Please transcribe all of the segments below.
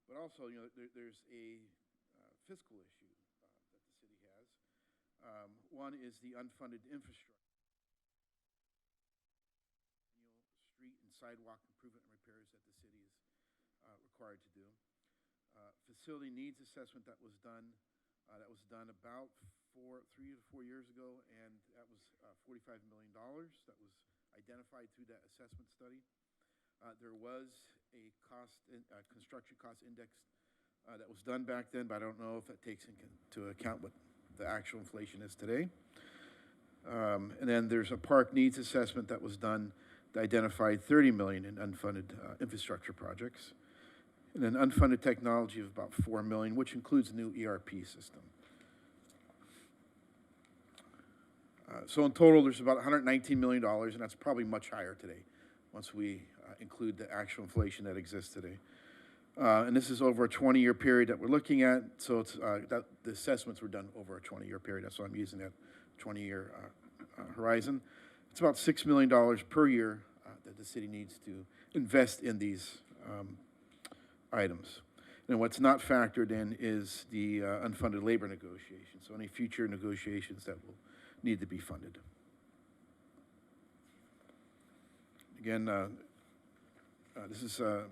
But also, there's a fiscal issue that the city has. One is the unfunded infrastructure, annual street and sidewalk improvement and repairs that the city is required to do. Facility needs assessment that was done about 3 to 4 years ago, and that was $45 million that was identified through that assessment study. There was a construction cost index that was done back then, but I don't know if that takes into account what the actual inflation is today. And then there's a park needs assessment that was done that identified $30 million in unfunded infrastructure projects. And then unfunded technology of about $4 million, which includes a new ERP system. So in total, there's about $119 million, and that's probably much higher today once we include the actual inflation that exists today. And this is over a 20-year period that we're looking at, so it's, the assessments were done over a 20-year period. That's why I'm using that 20-year horizon. It's about $6 million per year that the city needs to invest in these items. And what's not factored in is the unfunded labor negotiations, so any future negotiations that will need to be funded. Again, this is a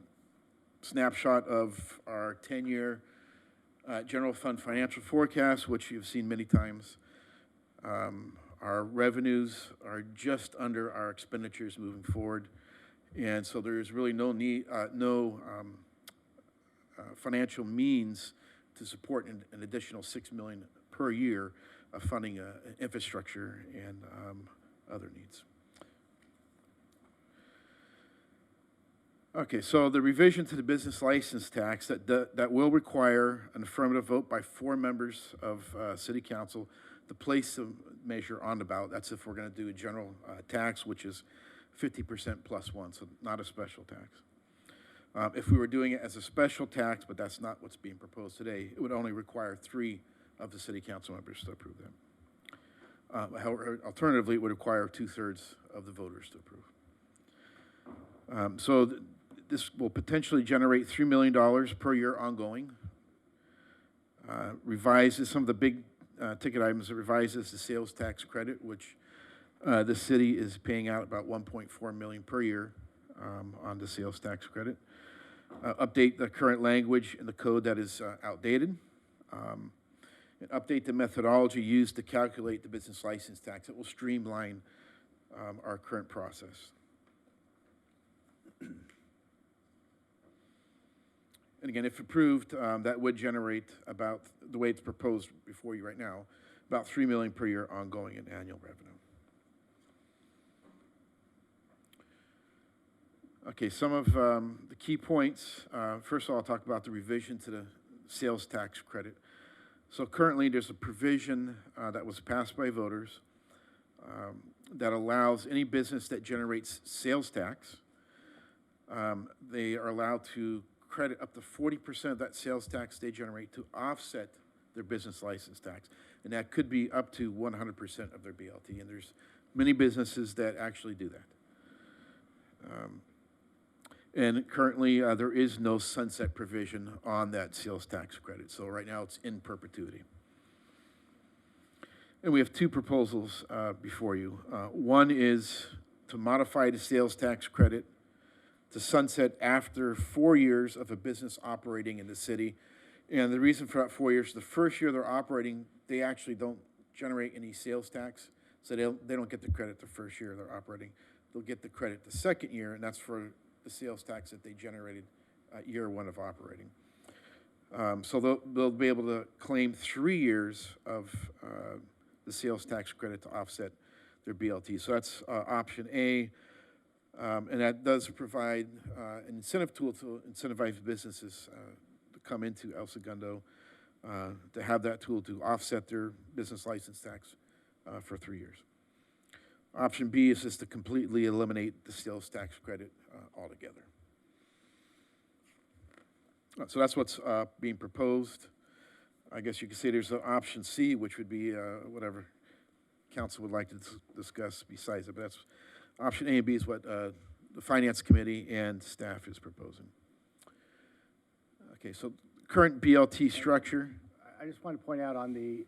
snapshot of our 10-year general fund financial forecast, which you've seen many times. Our revenues are just under our expenditures moving forward, and so there's really no need, financial means to support an additional $6 million per year of funding infrastructure and other needs. Okay, so the revision to the business license tax that will require an affirmative vote by 4 members of City Council to place the measure on the ballot. That's if we're going to do a general tax, which is 50% plus 1, so not a special tax. If we were doing it as a special tax, but that's not what's being proposed today, it would only require 3 of the City Council members to approve that. However, alternatively, it would require 2/3 of the voters to approve. This will potentially generate $3 million per year ongoing. Revises some of the big ticket items. It revises the sales tax credit, which the city is paying out about $1.4 million per year on the sales tax credit. Update the current language in the code that is outdated. And update the methodology used to calculate the business license tax. It will streamline our current process. And again, if approved, that would generate about, the way it's proposed before you right now, about $3 million per year ongoing in annual revenue. Okay, some of the key points. First of all, I'll talk about the revision to the sales tax credit. So currently, there's a provision that was passed by voters that allows any business that generates sales tax, they are allowed to credit up to 40% of that sales tax they generate to offset their business license tax. And that could be up to 100% of their BLT. And there's many businesses that actually do that. And currently, there is no sunset provision on that sales tax credit. So right now, it's in perpetuity. And we have 2 proposals before you. One is to modify the sales tax credit to sunset after 4 years of a business operating in the city. And the reason for that 4 years, the first year they're operating, they actually don't generate any sales tax. So they don't get the credit the first year they're operating. They'll get the credit the second year, and that's for the sales tax that they generated year 1 of operating. So they'll be able to claim 3 years of the sales tax credit to offset their BLT. So that's option A. And that does provide an incentive tool to incentivize businesses to come into El Segundo, to have that tool to offset their business license tax for 3 years. Option B is just to completely eliminate the sales tax credit altogether. So that's what's being proposed. I guess you could say there's an option C, which would be whatever council would like to discuss besides it, but that's option A and B is what the Finance Committee and staff is proposing. Okay, so current BLT structure, I just want to point out on the,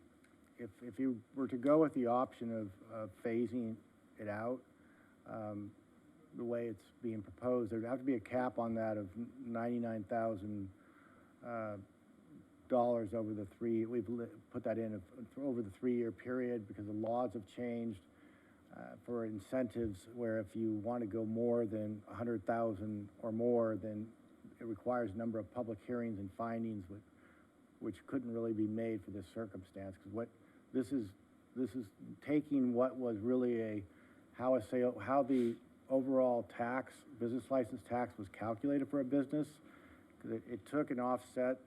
if you were to go with the option of phasing it out, the way it's being proposed, there'd have to be a cap on that of $99,000 over the put that in over the 3-year period because the laws have changed for incentives where if you want to go more than 100,000 or more, then it requires a number of public hearings and findings which couldn't really be made for this circumstance. Because what this is taking what was really how the overall business license tax was calculated for a business. Because it took and offset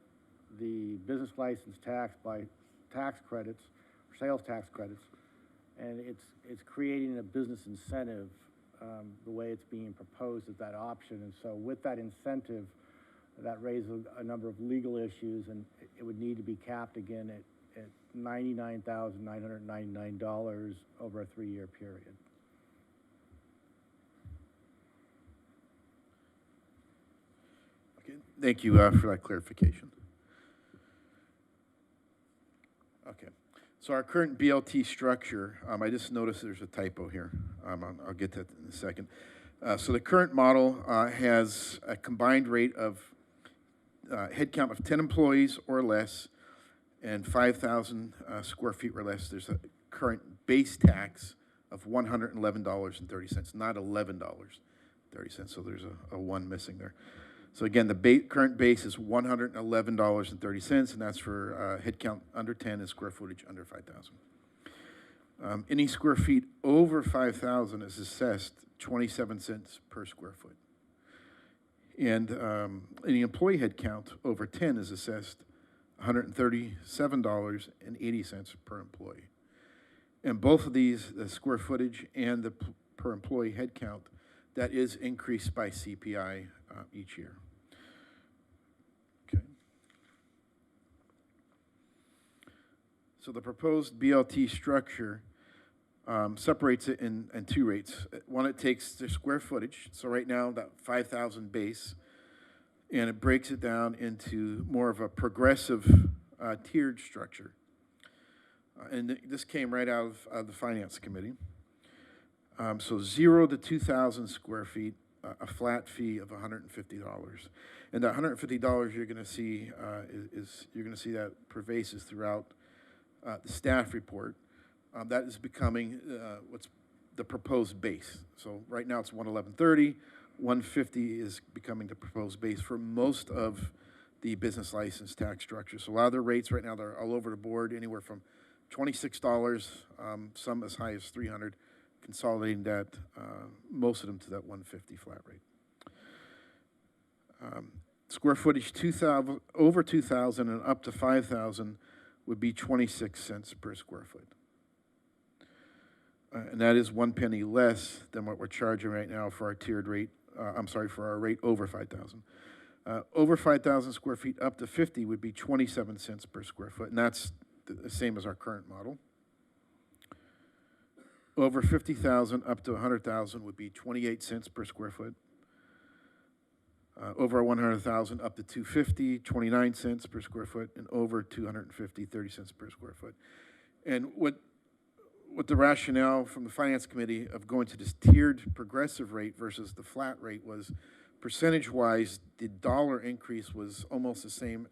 the business license tax by tax credits, or sales tax credits, and it's creating a business incentive the way it's being proposed as that option. And so with that incentive, that raises a number of legal issues, and it would need to be capped again at $99,999 over a 3-year period. okay, thank you for that clarification. Okay, so our current BLT structure, I just noticed there's a typo here. I'll get to that in a second. So the current model has a combined rate of headcount of 10 employees or less and 5,000 square feet or less. There's a current base tax of $111.30, not $11.30. So there's a one missing there. So again, the current base is $111.30, and that's for headcount under 10 and square footage under 5,000. Any square feet over 5,000 is assessed 27 cents per square foot. And any employee headcount over 10 is assessed $137.80 per employee. And both of these, the square footage and the per employee headcount, that is increased by CPI each year. Okay. So the proposed BLT structure separates it in 2 rates. One, it takes the square footage, so right now that 5,000 base, and it breaks it down into more of a progressive tiered structure. And this came right out of the Finance Committee. So 0 to 2,000 square feet, a flat fee of $150. And that $150 you're going to see you're going to see that pervasive throughout the staff report. That is becoming what's the proposed base. So right now it's $111.30. $150 is becoming the proposed base for most of the business license tax structure. So a lot of their rates right now, they're all over the board, anywhere from $26, some as high as $300, consolidating that, most of them to that $150 flat rate. Square footage over 2,000 and up to 5,000 would be 26 cents per square foot. And that is 1 penny less than what we're charging right now for our tiered rate. For our rate over 5,000. Over 5,000 square feet up to 50 would be 27 cents per square foot, and that's the same as our current model. Over 50,000 up to 100,000 would be 28 cents per square foot. Over 100,000 up to 250, 29 cents per square foot, and over 250, 30 cents per square foot. And what the rationale from the Finance Committee of going to this tiered progressive rate versus the flat rate was, percentage-wise, the dollar increase was almost the same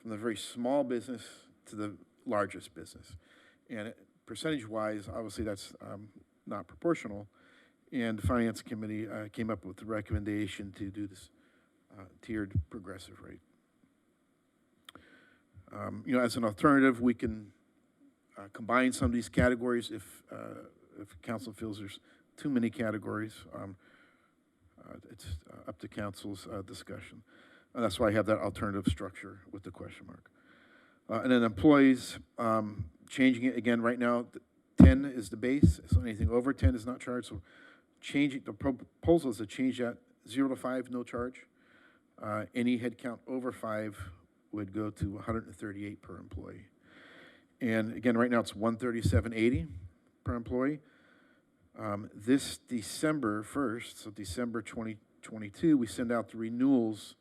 from the very small business to the largest business. And percentage-wise, obviously that's not proportional. And the Finance Committee came up with the recommendation to do this tiered progressive rate. As an alternative, we can combine some of these categories if council feels there's too many categories. It's up to council's discussion. And that's why I have that alternative structure with the question mark. And then employees, changing it again right now, 10 is the base, so anything over 10 is not charged. So changing, the proposal is to change that 0 to 5, no charge. Any headcount over 5 would go to $138 per employee. And again, right now it's $137.80 per employee. This December 1st, so December 2022, we send out the renewals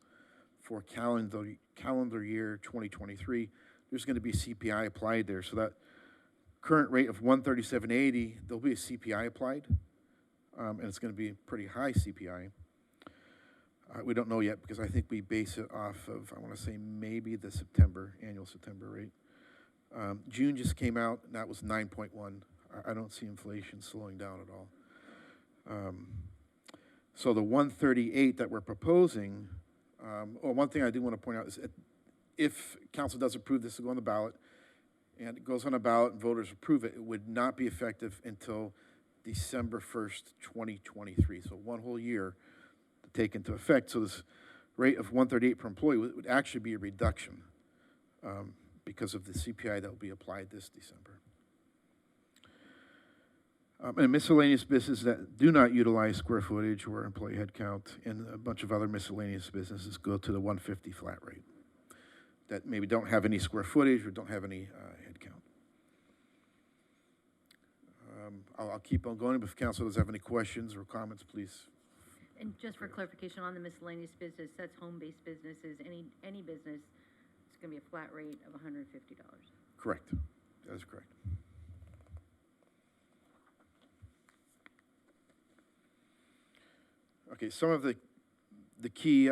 for calendar calendar year 2023, there's going to be CPI applied there. So that current rate of 137.80, there'll be a CPI applied, and it's going to be a pretty high CPI. We don't know yet because I think we base it off of, I want to say maybe the annual September rate. June just came out, and that was 9.1. I don't see inflation slowing down at all. So the 138 that we're proposing, one thing I do want to point out is if council does approve this to go on the ballot, and it goes on a ballot and voters approve it, it would not be effective until December 1st, 2023. So one whole year to take into effect. So this rate of 138 per employee would actually be a reduction because of the CPI that will be applied this December. And miscellaneous businesses that do not utilize square footage or employee headcount and a bunch of other miscellaneous businesses go to the 150 flat rate that maybe don't have any square footage or don't have any headcount. I'll keep on going, but if council does have any questions or comments, please. And just for clarification on the miscellaneous business, that's home-based businesses, any business, it's gonna be a flat rate of $150. Correct, that is correct. Okay, some of the key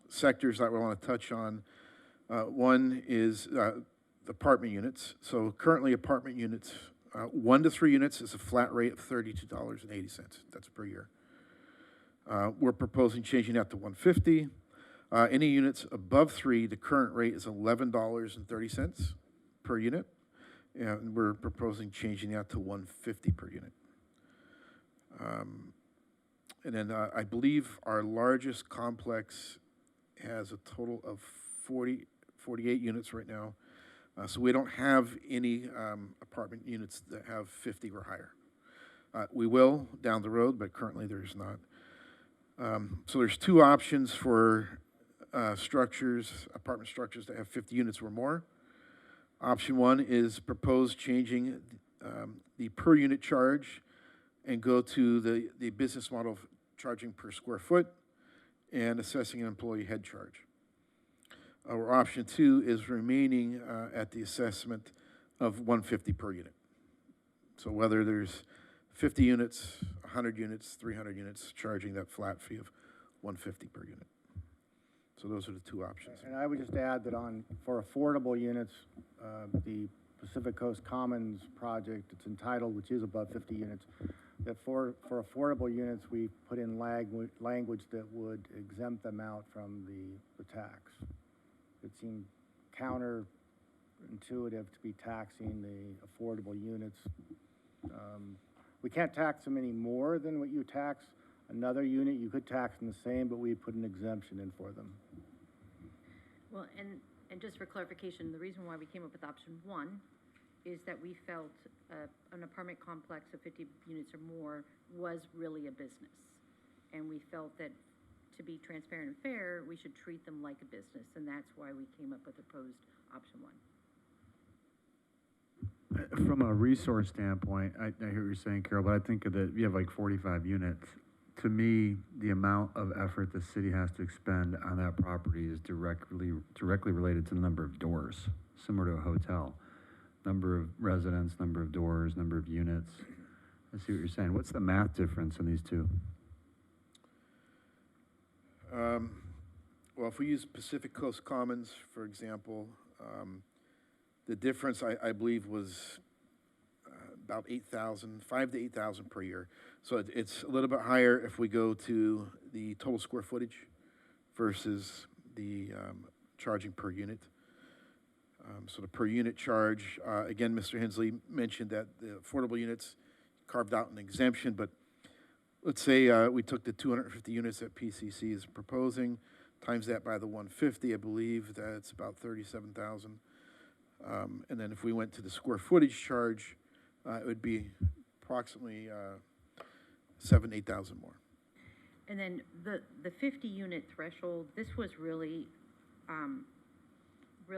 sectors that we want to touch on. One is the apartment units. So currently apartment units, 1 to 3 units is a flat rate of $32.80. That's per year. We're proposing changing that to 150. Any units above 3, the current rate is $11.30 per unit. And we're proposing changing that to 150 per unit. And then I believe our largest complex has a total of 48 units right now. So we don't have any apartment units that have 50 or higher. We will down the road, but currently there's not. So there's 2 options for apartment structures that have 50 units or more. Option 1 is propose changing the per unit charge and go to the business model of charging per square foot and assessing an employee head charge. Or option 2 is remaining at the assessment of 150 per unit. So whether there's 50 units, 100 units, 300 units, charging that flat fee of 150 per unit. So those are the 2 options. And I would just add that for affordable units, the Pacific Coast Commons project, it's entitled, which is above 50 units, that for affordable units, we put in language that would exempt them out from the tax. It seemed counterintuitive to be taxing the affordable units. We can't tax them any more than what you tax another unit. You could tax them the same, but we put an exemption in for them. Well, and just for clarification, the reason why we came up with option 1 is that we felt an apartment complex of 50 units or more was really a business. And we felt that to be transparent and fair, we should treat them like a business, and that's why we came up with proposed option 1. From a resource standpoint, I hear what you're saying, Carol, but I think that you have like 45 units. To me, the amount of effort the city has to expend on that property is directly related to the number of doors, similar to a hotel. Number of residents, number of doors, number of units. I see what you're saying. What's the math difference in these 2? Well, if we use Pacific Coast Commons, for example, the difference, I believe, was about 5 to 8,000 per year. So it's a little bit higher if we go to the total square footage versus the charging per unit. So the per unit charge, again, Mr. Hensley mentioned that the affordable units carved out an exemption, but let's say we took the 250 units that PCC is proposing, times that by the 150, I believe that's about 37,000. And then if we went to the square footage charge, it would be approximately 7,000 to 8,000 more. And then the 50 unit threshold, this was really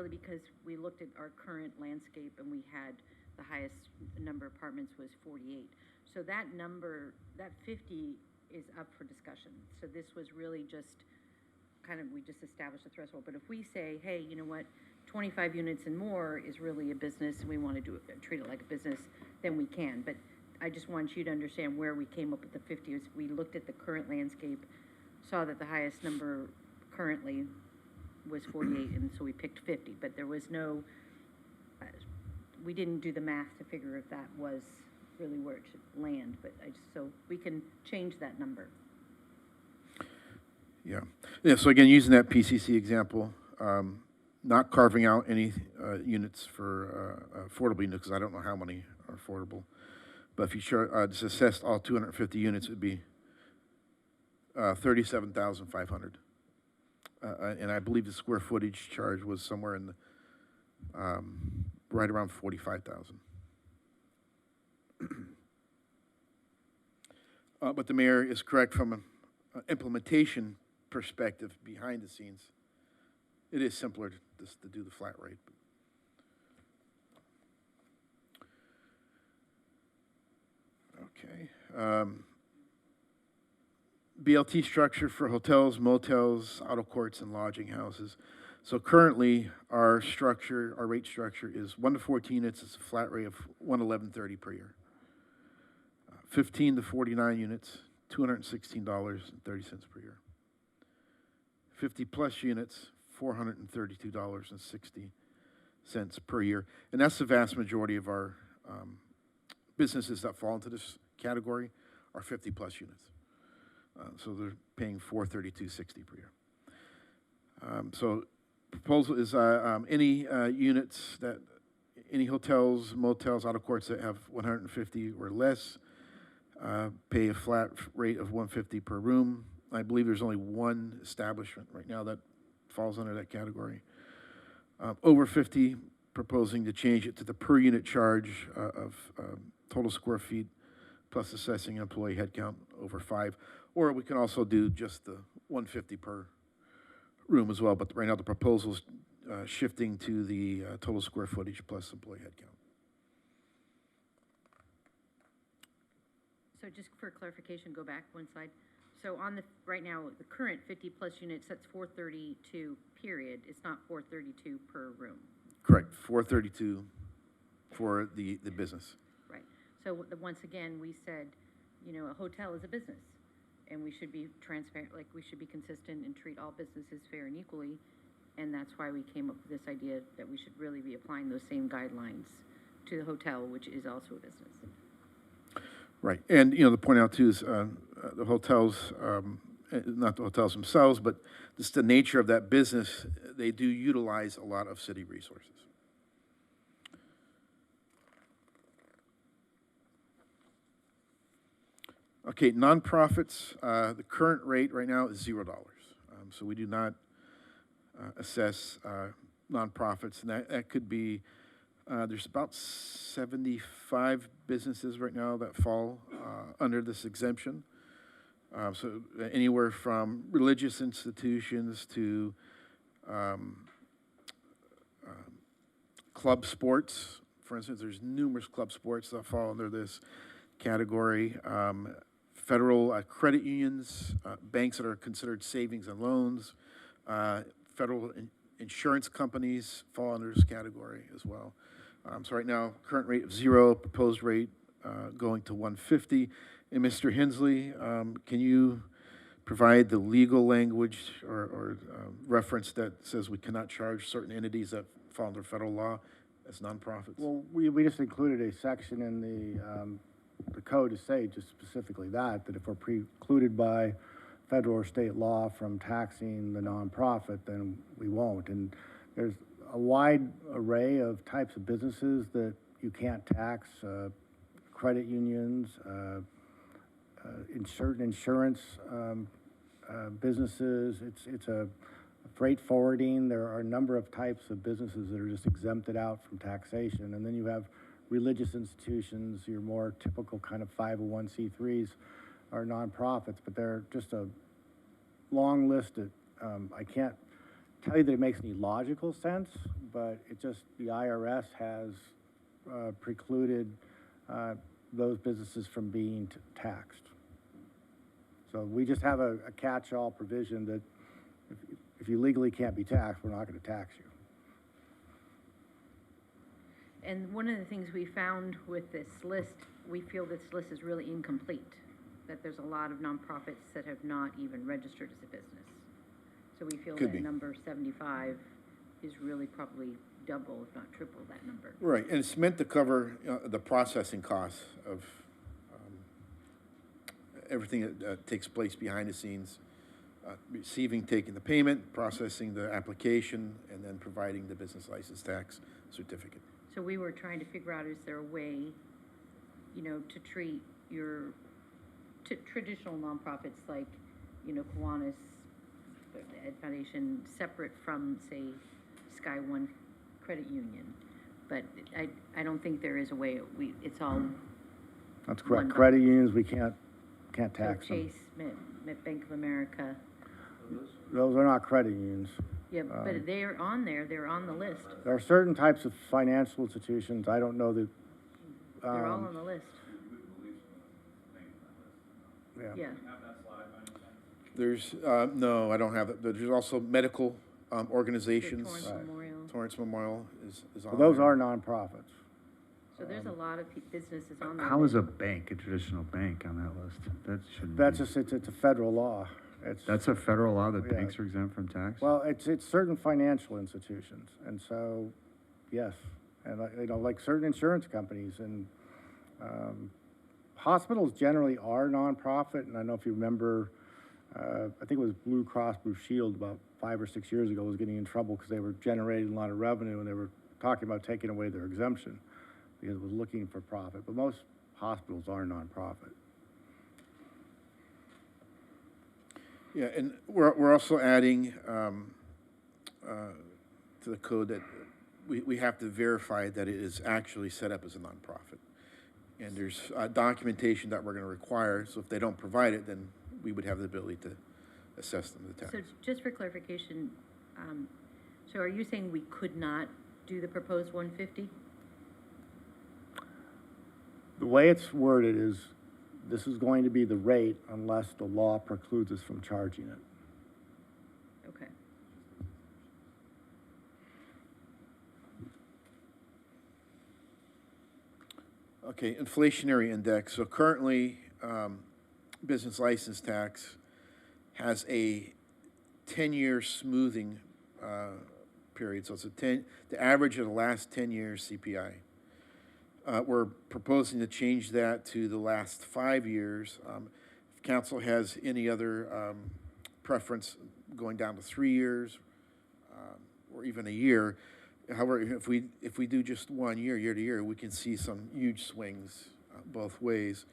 because we looked at our current landscape and we had the highest number of apartments was 48. So that number, that 50 is up for discussion. So this was really just we just established a threshold, but if we say, hey, you know what, 25 units and more is really a business, and we want to treat it like a business, then we can. But I just want you to understand where we came up with the 50. Is we looked at the current landscape, saw that the highest number currently was 48, and so we picked 50. But there was no, we didn't do the math to figure if that was really where it should land. But so we can change that number. Yeah, so again, using that PCC example, not carving out any units for affordable units, because I don't know how many are affordable. But if you just assessed all 250 units, it would be 37,500. And I believe the square footage charge was somewhere in the, right around 45,000. But the mayor is correct from an implementation perspective behind the scenes. It is simpler to do the flat rate. Okay. BLT structure for hotels, motels, auto courts, and lodging houses. So currently, our rate structure is 1 to 14 units. It's a flat rate of $111.30 per year. 15 to 49 units, $216.30 per year. 50 plus units, $432.60 per year. And that's the vast majority of our businesses that fall into this category are 50 plus units. So they're paying $432.60 per year. So proposal is any units any hotels, motels, auto courts that have 150 or less pay a flat rate of $150 per room. I believe there's only one establishment right now that falls under that category. Over 50, proposing to change it to the per unit charge of total square feet plus assessing employee headcount over 5. Or we can also do just the 150 per room as well. But right now the proposal's shifting to the total square footage plus employee headcount. So just for clarification, go back one slide. So on right now, the current 50 plus units, that's 432 period. It's not 432 per room. Correct, 432 for the business. Right. So once again, we said, you know, a hotel is a business, and we should be transparent, like we should be consistent and treat all businesses fair and equally. And that's why we came up with this idea that we should really be applying those same guidelines to the hotel, which is also a business. Right, and you know, to point out too is the hotels, not the hotels themselves, but just the nature of that business, they do utilize a lot of city resources. Okay, nonprofits, the current rate right now is $0. So we do not assess nonprofits, and that could be, there's about 75 businesses right now that fall under this exemption. So anywhere from religious institutions to club sports. For instance, there's numerous club sports that fall under this category. Federal credit unions, banks that are considered savings and loans, federal insurance companies fall under this category as well. So right now, current rate of 0, proposed rate going to 150. And Mr. Hensley, can you provide the legal language or reference that says we cannot charge certain entities that fall under federal law as nonprofits? Well, we just included a section in the code to say just specifically that if we're precluded by federal or state law from taxing the nonprofit, then we won't. And there's a wide array of types of businesses that you can't tax, credit unions, insurance businesses. It's a freight forwarding. There are a number of types of businesses that are just exempted out from taxation. And then you have religious institutions, your more typical kind of 501c3s are nonprofits, but they're just a long list that I can't tell you that it makes any logical sense, but it just, the IRS has precluded those businesses from being taxed. So we just have a catch-all provision that if you legally can't be taxed, we're not gonna tax you. And one of the things we found with this list, we feel this list is really incomplete, that there's a lot of nonprofits that have not even registered as a business. So we feel Could that be. number 75 is really probably double, if not triple, that number. Right, and it's meant to cover the processing costs of everything that takes place behind the scenes, receiving, taking the payment, processing the application, and then providing the business license tax certificate. So we were trying to figure out, is there a way, you know, to treat your traditional nonprofits like, you know, Kiwanis Ed Foundation separate from, say, Sky One Credit Union? But I don't think there is a way, it's all, That's correct. One Credit unions, we can't so tax them. Chase, Bank of America. Those are not credit unions. Yeah, but they're on there, they're on the list. There are certain types of financial institutions, I don't know that, They're all on the list, yeah. There's, no, I don't have it, but there's also medical The organizations. Torrance Memorial. Torrance Memorial is on Well, those there. are nonprofits. So there's a lot of businesses on there. How is that- a bank, a traditional bank on that list? That shouldn't That's be. just, it's a federal law. It's, That's a federal law that Yeah. banks are exempt from tax? well, it's certain financial institutions, and so, yes. And, you know, like certain insurance companies and, hospitals generally are nonprofit, and I don't know if you remember, I think it was Blue Cross Blue Shield about 5 or 6 years ago was getting in trouble because they were generating a lot of revenue, and they were talking about taking away their exemption because it was looking for profit, but most hospitals are nonprofit. Yeah, and we're also adding to the code that we have to verify that it is actually set up as a nonprofit. And there's documentation that we're gonna require, so if they don't provide it, then we would have the ability to assess them the tax. So just for clarification, so are you saying we could not do the proposed 150? The way it's worded is, this is going to be the rate unless the law precludes us from charging it. Okay. Okay, inflationary index. So currently, business license tax has a 10-year smoothing period. So it's the average of the last 10 years CPI. We're proposing to change that to the last 5 years. If council has any other preference, going down to 3 years or even a year. However, if we do just 1 year, year to year, we can see some huge swings both ways.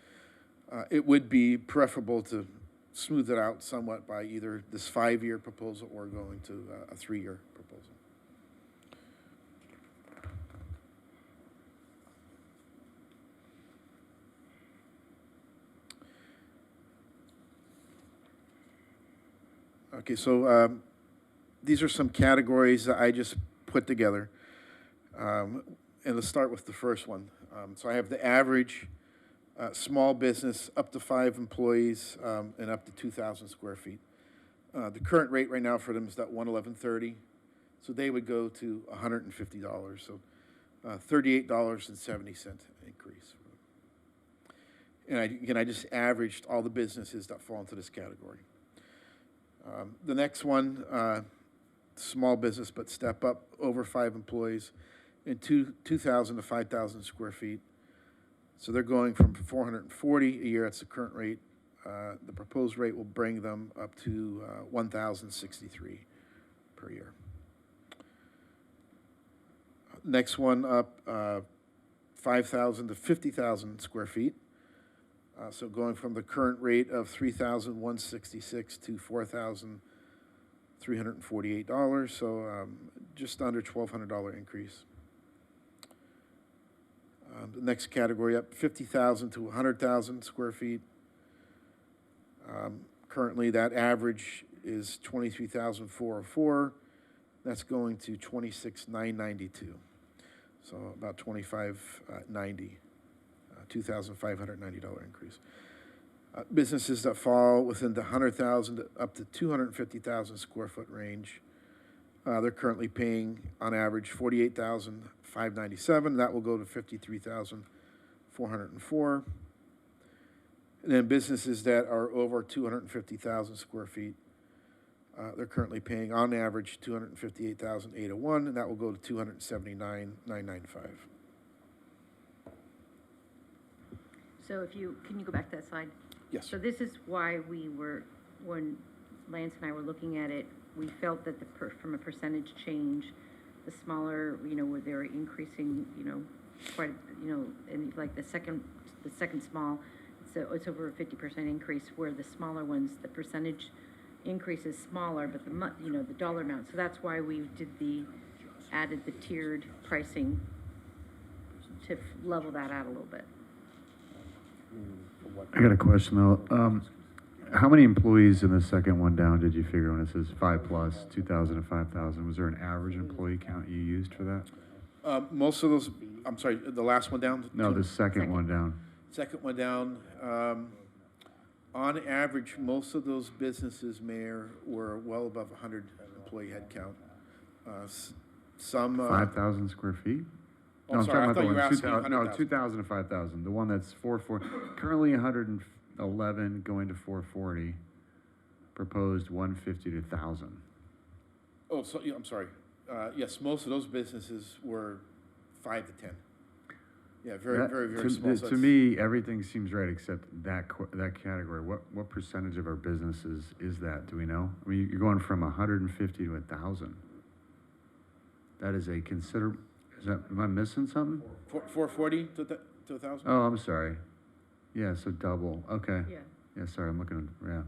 It would be preferable to smooth it out somewhat by either this 5-year proposal or going to a 3-year proposal. Okay, so these are some categories that I just put together. And let's start with the first one. So I have the average small business up to 5 employees and up to 2,000 square feet. The current rate right now for them is that $111.30. So they would go to $150. So $38.70 increase. And again, I just averaged all the businesses that fall into this category. The next one, small business, but step up over 5 employees and 2,000 to 5,000 square feet. So they're going from $440 a year, that's the current rate. The proposed rate will bring them up to $1,063 per year. Next one up, 5,000 to 50,000 square feet. So going from the current rate of $3,166 to $4,348, so just under $1,200 increase. The next category up, 50,000 to 100,000 square feet. Currently, that average is 23,404. That's going to 26,992. So about 2,590. $2,590 increase. Businesses that fall within the 100,000 up to 250,000 square foot range, they're currently paying on average 48,597. That will go to 53,404. And then businesses that are over 250,000 square feet, they're currently paying on average 258,801, and that will go to 279,995. So can you go back to that slide? Yes. So this is why when Lance and I were looking at it, we felt that from a percentage change, the smaller, where they're increasing, quite, and like the second small, so it's over a 50% increase, where the smaller ones, the percentage increase is smaller, but the dollar amount. So that's why we added the tiered pricing to level that out a little bit. I got a question though. How many employees in the second one down did you figure when it says 5+, 2,000 to 5,000? Was there an average employee count you used for that? Most of those, I'm sorry, the last one down? No, the second one down. Second one down, on average, most of those businesses, Mayor, were well above 100 employee head count. Some. 5,000 square feet? Oh, No, I'm sorry, I talking thought you were about the asking one, 100,000. 2,000 to 5,000. The one that's currently 111 going to 440. Proposed 150 to 1,000. Oh, so, yeah, I'm sorry. Yes, most of those businesses were 5 to 10. Yeah, very small. So To me, everything seems right except that category. What percentage of our businesses is that? Do we know? I mean, you're going from 150 to 1,000. That is a considerable. Am I missing something? 440 to 1,000? Oh, I'm sorry. Yeah, so double. Okay. Yeah. Yeah, sorry, I'm looking. Yeah.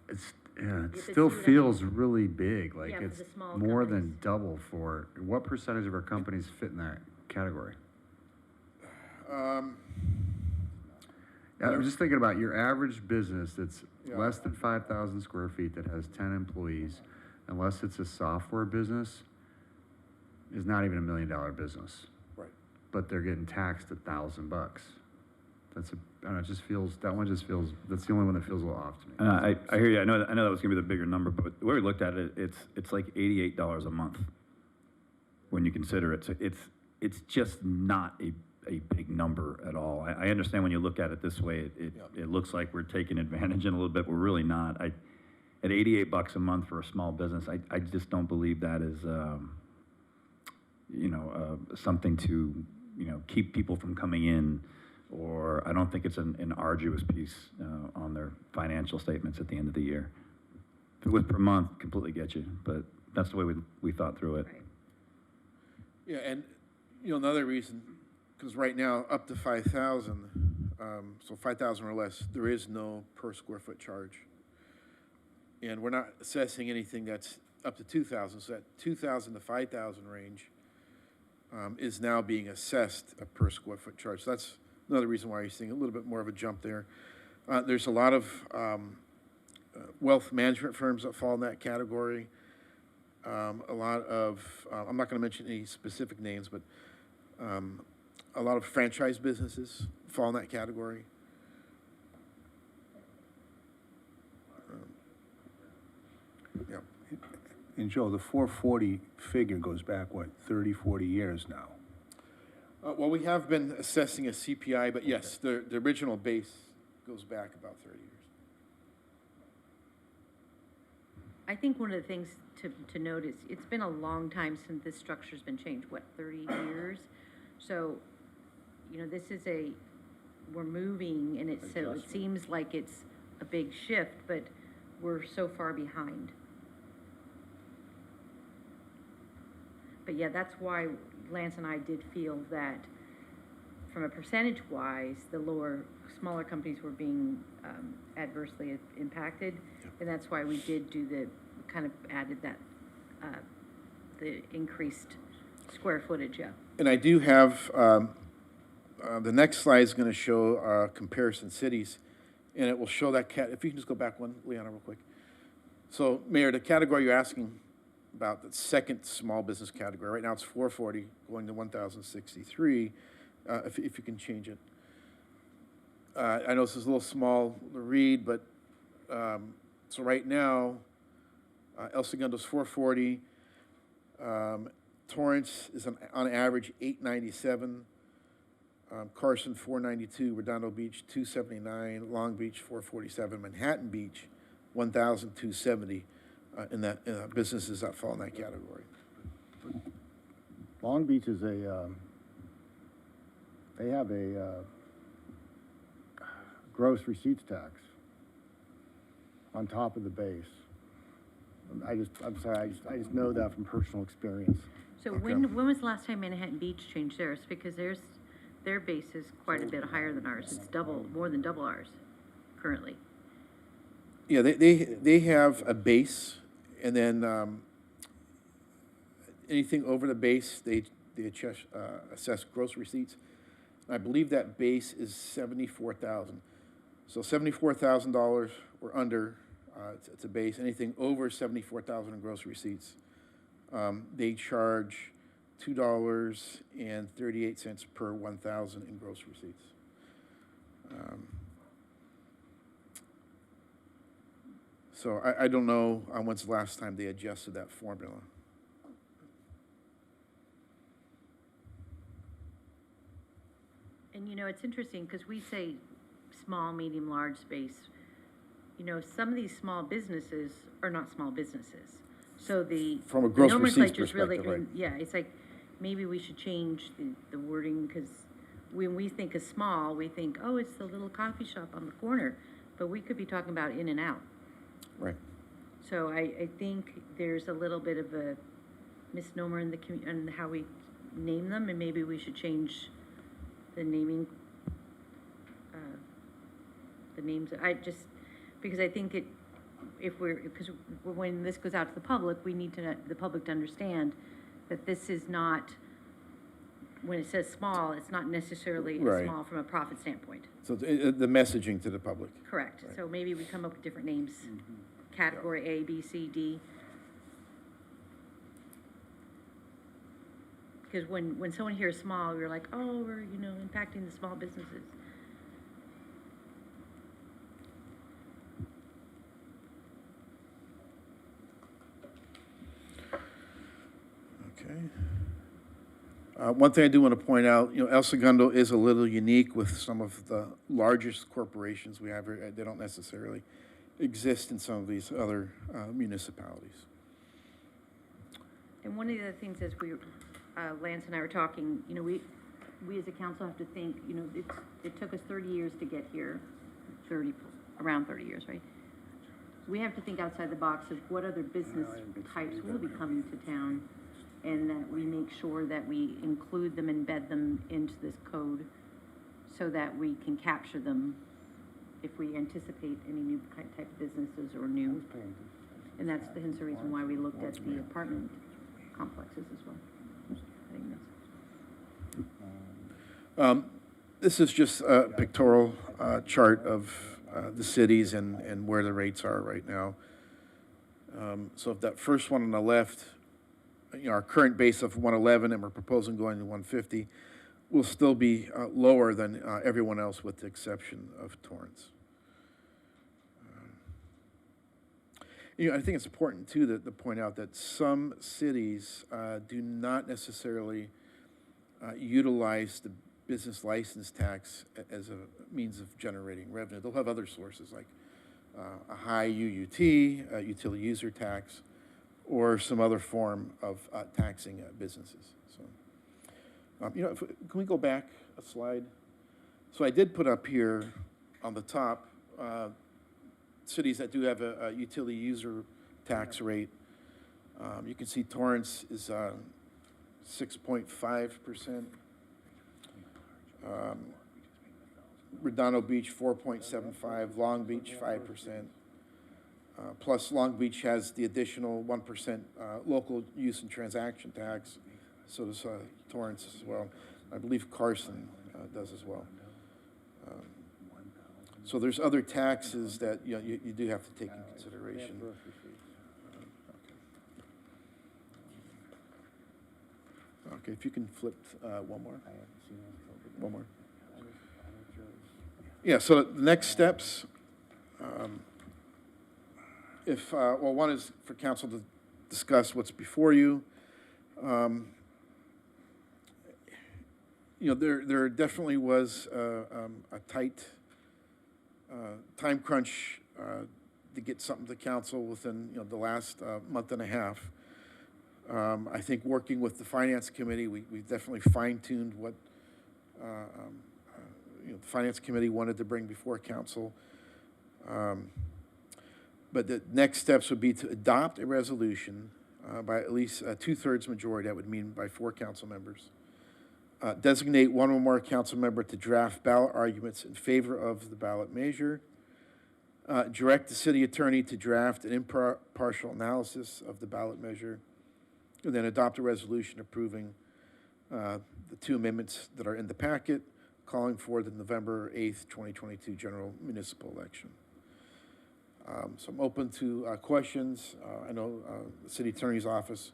It but still see what I feels really big. Like Yeah, for it's the small more companies. than double for. What percentage of our companies fit in that category? I'm just thinking about your average business that's Yeah. less than 5,000 square feet that has 10 employees, unless it's a software business, is not even $1 million business. Right. But they're getting taxed $1,000. That's I don't know, it just feels, that one just feels, that's the only one that feels a little off to me. I hear you. I know that was gonna be the bigger number, but the way we looked at it, it's like $88 a month when you consider it. So it's just not a big number at all. I understand when you look at it this way, it looks like we're taking advantage in a little bit. We're really not. At $88 a month for a small business, I just don't believe that is something to keep people from coming in, or I don't think it's an arduous piece on their financial statements at the end of the year. If it was per month, completely get you, but that's the way we thought through it. Right. Yeah, and another reason, because right now up to 5,000, so 5,000 or less, there is no per square foot charge, and we're not assessing anything that's up to 2,000. So that 2,000 to 5,000 range is now being assessed a per square foot charge. So that's another reason why you're seeing a little bit more of a jump there. There's a lot of wealth management firms that fall in that category. A lot of, I'm not going to mention any specific names, but a lot of franchise businesses fall in that category. Yeah. And Joe, the 440 figure goes back, what, 30, 40 years now? Well, we have been assessing a CPI, but yes, the original base goes back about 30 years. I think one of the things to note is it's been a long time since this structure's been changed, 30 years? So, this is we're moving, and so it seems like it's a big shift, but we're so far behind. But yeah, that's why Lance and I did feel that from a percentage-wise, the smaller companies were being adversely impacted, and that's why we did kind of added that, the increased square footage, yeah. And I do have, the next slide is going to show comparison cities, and it will show that if you can just go back one, Leona, real quick. So, Mayor, the category you're asking about, the second small business category, right now it's 440 going to 1,063, if you can change it. I know this is a little small to read, but, so right now, El Segundo's 440, Torrance is on average 897, Carson 492, Redondo Beach 279, Long Beach 447, Manhattan Beach 1,270, in that, businesses that fall in that category. Long Beach is they have a gross receipts tax on top of the base. I'm sorry, I just know that from personal experience. So when was the last time Manhattan Beach changed theirs? Because their base is quite a bit higher than ours. It's more than double ours currently. Yeah, they have a base, and then, anything over the base, they assess gross receipts. I believe that base is $74,000. So $74,000 or under, it's a base. Anything over $74,000 in gross receipts, they charge $2.38 per 1,000 in gross receipts. So I don't know when's the last time they adjusted that formula. And, you know, it's interesting because we say small, medium, large space. You know, some of these small businesses are not small businesses. So From a gross receipts nomenclature's really, perspective, right? yeah, it's like, maybe we should change the wording, because when we think of small, we think, oh, it's the little coffee shop on the corner, but we could be talking about in and out. Right. So I think there's a little bit of a misnomer in in how we name them, and maybe we should change the naming, the names. Because I think because when this goes out to the public, we need the public to understand that this is not, when it says small, it's not necessarily Right. small from a profit standpoint. So the messaging to the public. Correct. Right. So maybe we come up with different names, category A, B, C, D. Because when someone hears small, you're like, oh, we're, impacting the small businesses. Okay. One thing I do want to point out, El Segundo is a little unique with some of the largest corporations we have here. They don't necessarily exist in some of these other municipalities. And one of the other things as Lance and I were talking, we as a council have to think, it took us 30 years to get here, around 30 years, right? We have to think outside the box of what other business types will be coming to town, and that we make sure that we include them, embed them into this code, so that we can capture them if we anticipate any new type of businesses or new. And that's hence the reason why we looked at the apartment complexes as well. I think that's. This is just a pictorial chart of the cities and where the rates are right now. So if that first one on the left, our current base of 111, and we're proposing going to 150, will still be lower than everyone else, with the exception of Torrance. I think it's important too to point out that some cities do not necessarily utilize the business license tax as a means of generating revenue. They'll have other sources like a high UUT, utility user tax, or some other form of taxing businesses. So, can we go back a slide? So I did put up here on the top cities that do have a utility user tax rate. You can see Torrance is 6.5%. Redondo Beach 4.75%, Long Beach 5%. Plus Long Beach has the additional 1% local use and transaction tax. So does Torrance as well. I believe Carson does as well. So there's other taxes that you do have to take into consideration. Okay, if you can flip one more. One more. Yeah, so the next steps, well, one is for council to discuss what's before you. There definitely was a tight time crunch to get something to council within, the last month and a half. I think working with the finance committee, we definitely fine-tuned what the finance committee wanted to bring before council. But the next steps would be to adopt a resolution by at least a 2/3 majority. That would mean by 4 council members. Designate one or more council member to draft ballot arguments in favor of the ballot measure. Direct the city attorney to draft an impartial analysis of the ballot measure. And then adopt a resolution approving the 2 amendments that are in the packet, calling for the November 8th, 2022 general municipal election. So I'm open to questions. I know the city attorney's office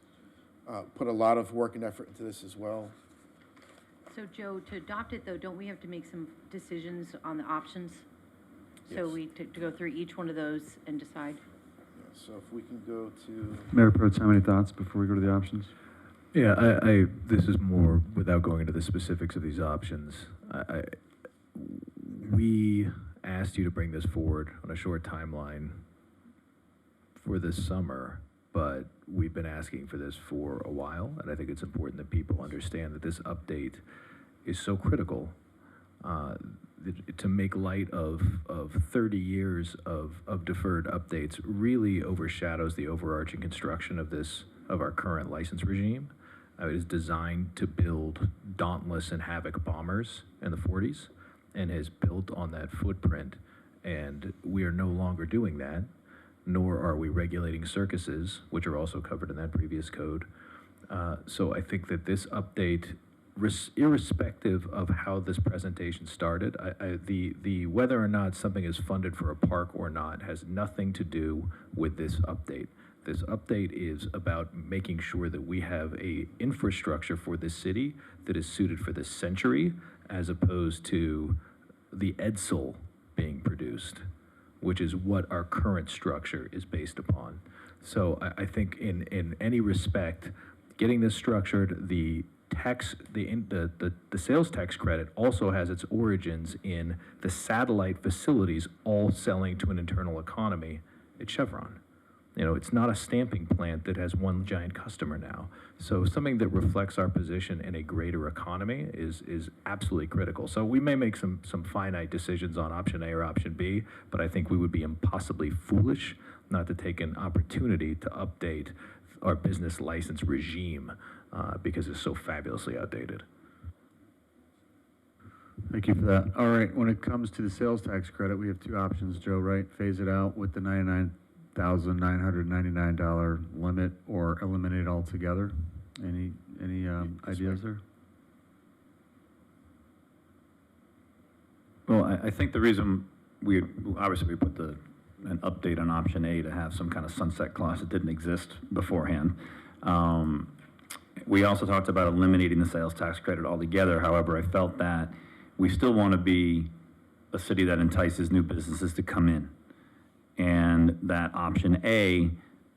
put a lot of work and effort into this as well. So Joe, to adopt it though, don't we have to make some decisions on the options? So Yes. we, to go through each one of those and decide? Yeah, so if we can go to, Mayor Pro Tem, any thoughts before we go to the options? Yeah, this is more without going into the specifics of these options. We asked you to bring this forward on a short timeline for this summer, but we've been asking for this for a while, and I think it's important that people understand that this update is so critical. To make light of 30 years of deferred updates really overshadows the overarching construction of our current license regime. It is designed to build Dauntless and Havoc bombers in the 40s and has built on that footprint. And we are no longer doing that, nor are we regulating circuses, which are also covered in that previous code. So I think that this update, irrespective of how this presentation started, the whether or not something is funded for a park or not has nothing to do with this update. This update is about making sure that we have a infrastructure for this city that is suited for this century, as opposed to the Edsel being produced, which is what our current structure is based upon. So I think in any respect, getting this structured, the sales tax credit also has its origins in the satellite facilities all selling to an internal economy at Chevron. It's not a stamping plant that has one giant customer now. So something that reflects our position in a greater economy is absolutely critical. So we may make some finite decisions on option A or option B, but I think we would be impossibly foolish not to take an opportunity to update our business license regime because it's so fabulously outdated. Thank you for that. All right, when it comes to the sales tax credit, we have 2 options, Joe, right? Phase it out with the $99,999 limit or eliminate it altogether. Any ideas there? Well, I think the reason we put an update on option A to have some kind of sunset clause that didn't exist beforehand. We also talked about eliminating the sales tax credit altogether. However, I felt that we still want to be a city that entices new businesses to come in. And that option A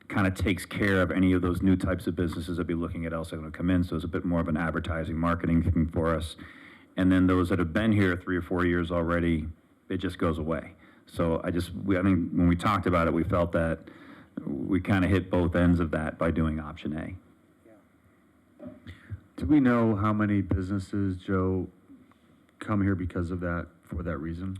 kind of takes care of any of those new types of businesses that be looking at also going to come in. So it's a bit more of an advertising marketing thing for us. And then those that have been here 3 or 4 years already, it just goes away. So I think when we talked about it, we felt that we kind of hit both ends of that by doing option A. Do we know how many businesses, Joe, come here because of that, for that reason?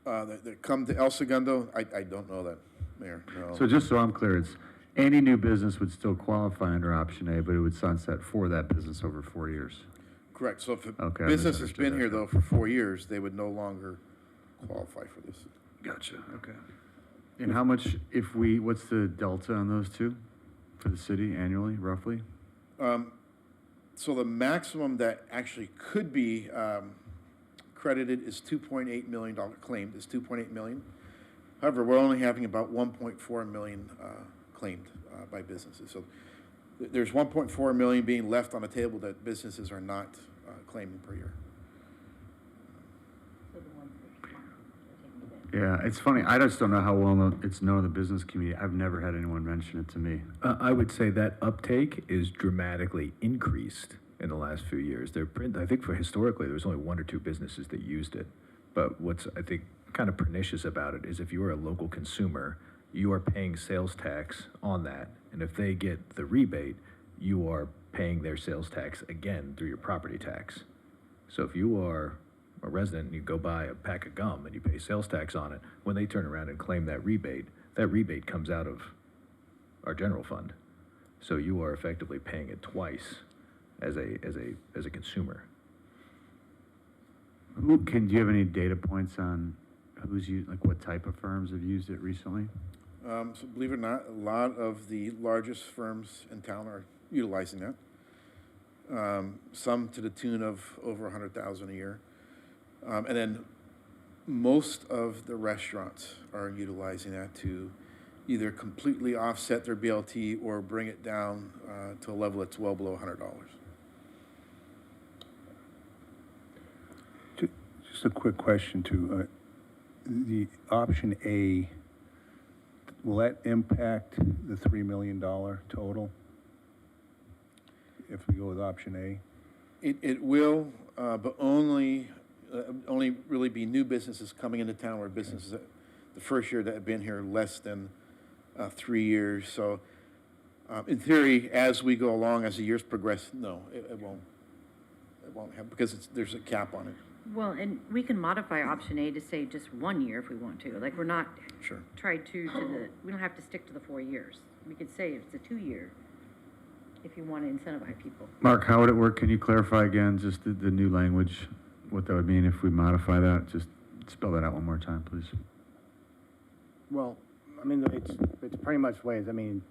that come to El Segundo, I don't know that, Mayor, no. So just so I'm clear, it's any new business would still qualify under option A, but it would sunset for that business over 4 years. Correct, so if a Okay, I business has misunderstood been here that. though for 4 years, they would no longer qualify for this. Gotcha, okay. And how much, what's the delta on those two for the city annually, roughly? So the maximum that actually could be credited is $2.8 million, claimed is $2.8 million. However, we're only having about 1.4 million claimed by businesses. So there's 1.4 million being left on the table that businesses are not claiming per year. Yeah, it's funny, I just don't know how well it's known in the business community. I've never had anyone mention it to me. I would say that uptake is dramatically increased in the last few years. I think historically, there was only 1 or 2 businesses that used it. But what's, I think, kind of pernicious about it is if you are a local consumer, you are paying sales tax on that. And if they get the rebate, you are paying their sales tax again through your property tax. So if you are a resident and you go buy a pack of gum and you pay sales tax on it, when they turn around and claim that rebate comes out of our general fund. So you are effectively paying it twice as a consumer. Do you have any data points on who's used, like what type of firms have used it recently? So believe it or not, a lot of the largest firms in town are utilizing that. Some to the tune of over 100,000 a year. And then most of the restaurants are utilizing that to either completely offset their BLT or bring it down to a level that's well below $100. Just a quick question too. The option A, will that impact the $3 million total? If we go with option A? It will, but only really be new businesses coming into town or businesses that the first year that have been here less than 3 years. So in theory, as we go along, as the years progress, no, it won't. It won't have, because there's a cap on it. Well, and we can modify option A to say just 1 year if we want to. Like, we're not Sure. we don't have to stick to the 4 years. We could say it's a 2-year if you want to incentivize people. Mark, how would it work? Can you clarify again, just the new language, what that would mean if we modify that? Just spell that out one more time, please. Well, I mean, it's pretty much ways, I mean,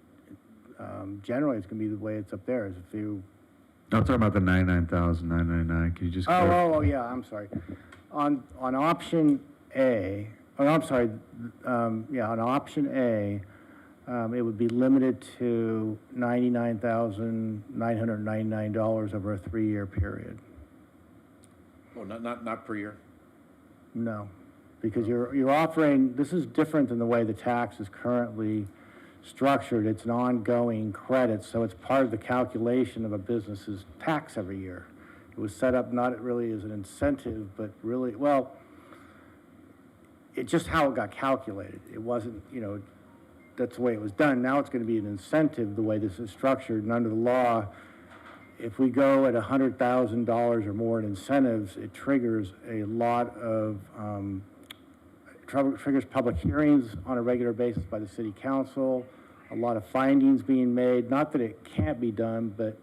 generally, it's gonna be the way it's up there, is if you, I'm talking about the 99,999. Can you just clarify? oh, yeah, I'm sorry. On option A, oh, I'm sorry, yeah, on option A, it would be limited to $99,999 over a 3-year period. Oh, not per year? No, because you're offering, this is different than the way the tax is currently structured. It's an ongoing credit, so it's part of the calculation of a business's tax every year. It was set up not really as an incentive, but really, well, it's just how it got calculated. It wasn't, that's the way it was done. Now it's going to be an incentive the way this is structured, and under the law, if we go at $100,000 or more in incentives, it triggers a lot of, triggers public hearings on a regular basis by the city council, a lot of findings being made. Not that it can't be done, but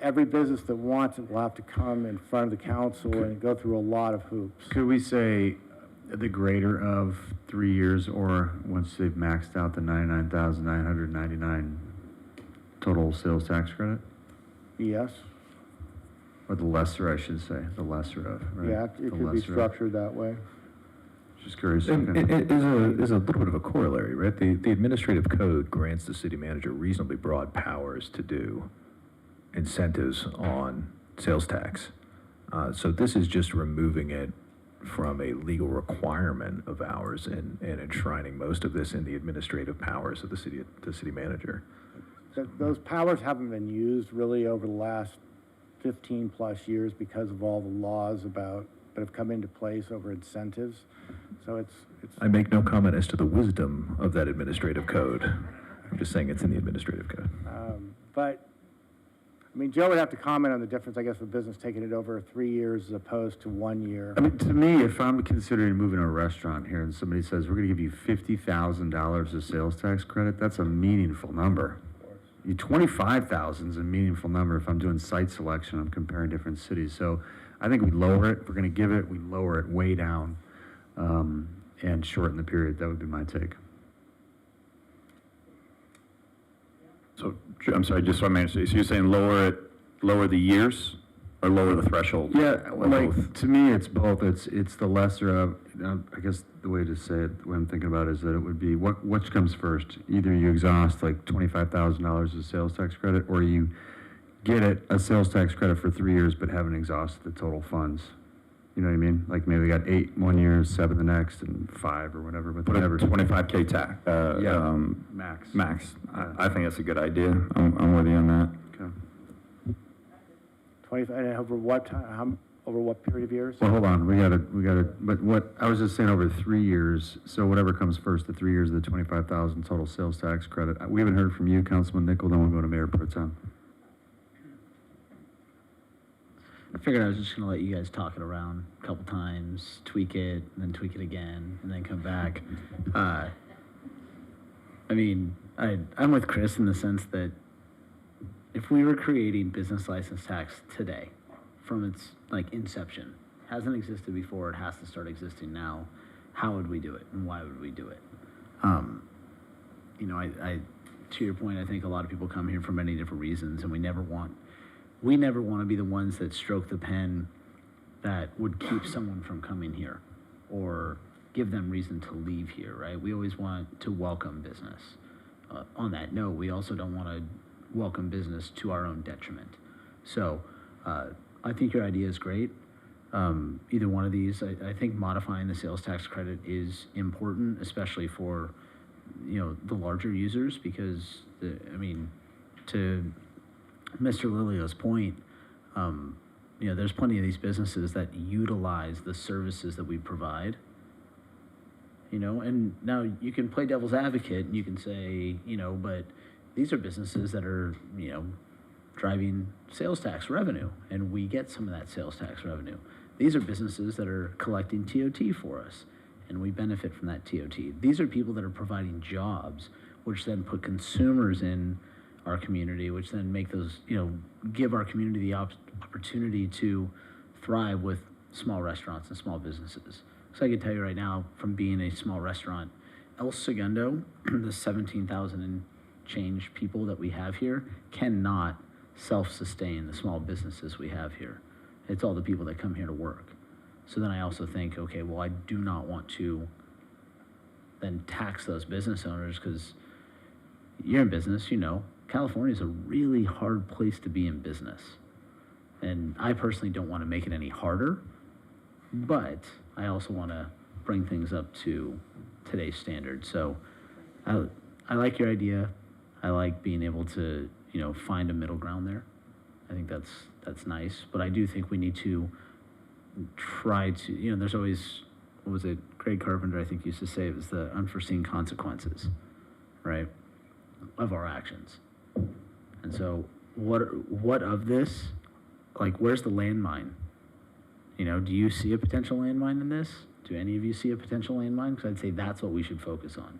every business that wants it will have to come in front of the council and go through a lot of hoops. Could we say the greater of 3 years, or once they've maxed out the 99,999 total sales tax credit? Yes, Or the lesser, I should say, the lesser of, right? yeah, The it could be lesser of. structured that way. Just curious. And there's a little bit of a corollary, right? The administrative code grants the city manager reasonably broad powers to do incentives on sales tax. So this is just removing it from a legal requirement of ours and enshrining most of this in the administrative powers of the city manager. Those powers haven't been used really over the last 15-plus years because of all the laws that have come into place over incentives. So it's. I make no comment as to the wisdom of that administrative code. I'm just saying it's in the administrative code. But, I mean, Joe would have to comment on the difference, I guess, of business taking it over 3 years as opposed to 1 year. I mean, to me, if I'm considering moving to a restaurant here and somebody says, we're gonna give you $50,000 of sales tax credit, that's a meaningful number. 25,000 is a meaningful number if I'm doing site selection, I'm comparing different cities. So I think we lower it, if we're gonna give it, we lower it way down, and shorten the period. That would be my take. So, I'm sorry, just so I'm understanding, so you're saying lower the years or lower the threshold? Yeah, Or like, both? to me, it's both. It's the lesser of, I guess the way to say it, the way I'm thinking about it is that it would be, which comes first? Either you exhaust like $25,000 of sales tax credit, or you get a sales tax credit for 3 years but haven't exhausted the total funds. You know what I mean? Like maybe we got 8 one year, 7 the next, and 5 or whatever, but Put a never. 25K tax, Yeah, max. max. Yeah. I think that's a good idea. I'm with you on that. Okay. 25, and over what time, over what period of years? Well, hold on, we gotta, but what, I was just saying over 3 years, so whatever comes first, the 3 years of the 25,000 total sales tax credit. We haven't heard from you, Councilman Nickel, then we'll go to Mayor Pro Tem. I figured I was just gonna let you guys talk it around a couple times, tweak it, and then tweak it again, and then come back. I mean, I'm with Chris in the sense that if we were creating business license tax today, from its like inception, hasn't existed before, it has to start existing now, how would we do it, and why would we do it? You know, I to your point, I think a lot of people come here for many different reasons, and we never want to be the ones that stroke the pen that would keep someone from coming here or give them reason to leave here, right? We always want to welcome business. On that note, we also don't want to welcome business to our own detriment. So I think your idea is great. Either one of these, I think modifying the sales tax credit is important, especially for, you know, the larger users, because to Mr. Lilio's point, you know, there's plenty of these businesses that utilize the services that we provide, you know, and now you can play devil's advocate and you can say, you know, but these are businesses that are, you know, driving sales tax revenue, and we get some of that sales tax revenue. These are businesses that are collecting TOT for us, and we benefit from that TOT. These are people that are providing jobs, which then put consumers in our community, which then make those, you know, give our community the opportunity to thrive with small restaurants and small businesses. So I can tell you right now, from being a small restaurant, El Segundo, the 17,000 and change people that we have here, cannot self-sustain the small businesses we have here. It's all the people that come here to work. So then I also think, okay, well, I do not want to then tax those business owners, because you're in business, you know, California is a really hard place to be in business. And I personally don't want to make it any harder, but I also want to bring things up to today's standards. So I like your idea. I like being able to, you know, find a middle ground there. I think that's nice, but I do think we need to try to, you know, there's always, what was it, Craig Carpenter, I think, used to say it was the unforeseen consequences, right, of our actions. And so what of this, like, where's the landmine? You know, do you see a potential landmine in this? Do any of you see a potential landmine? Because I'd say that's what we should focus on,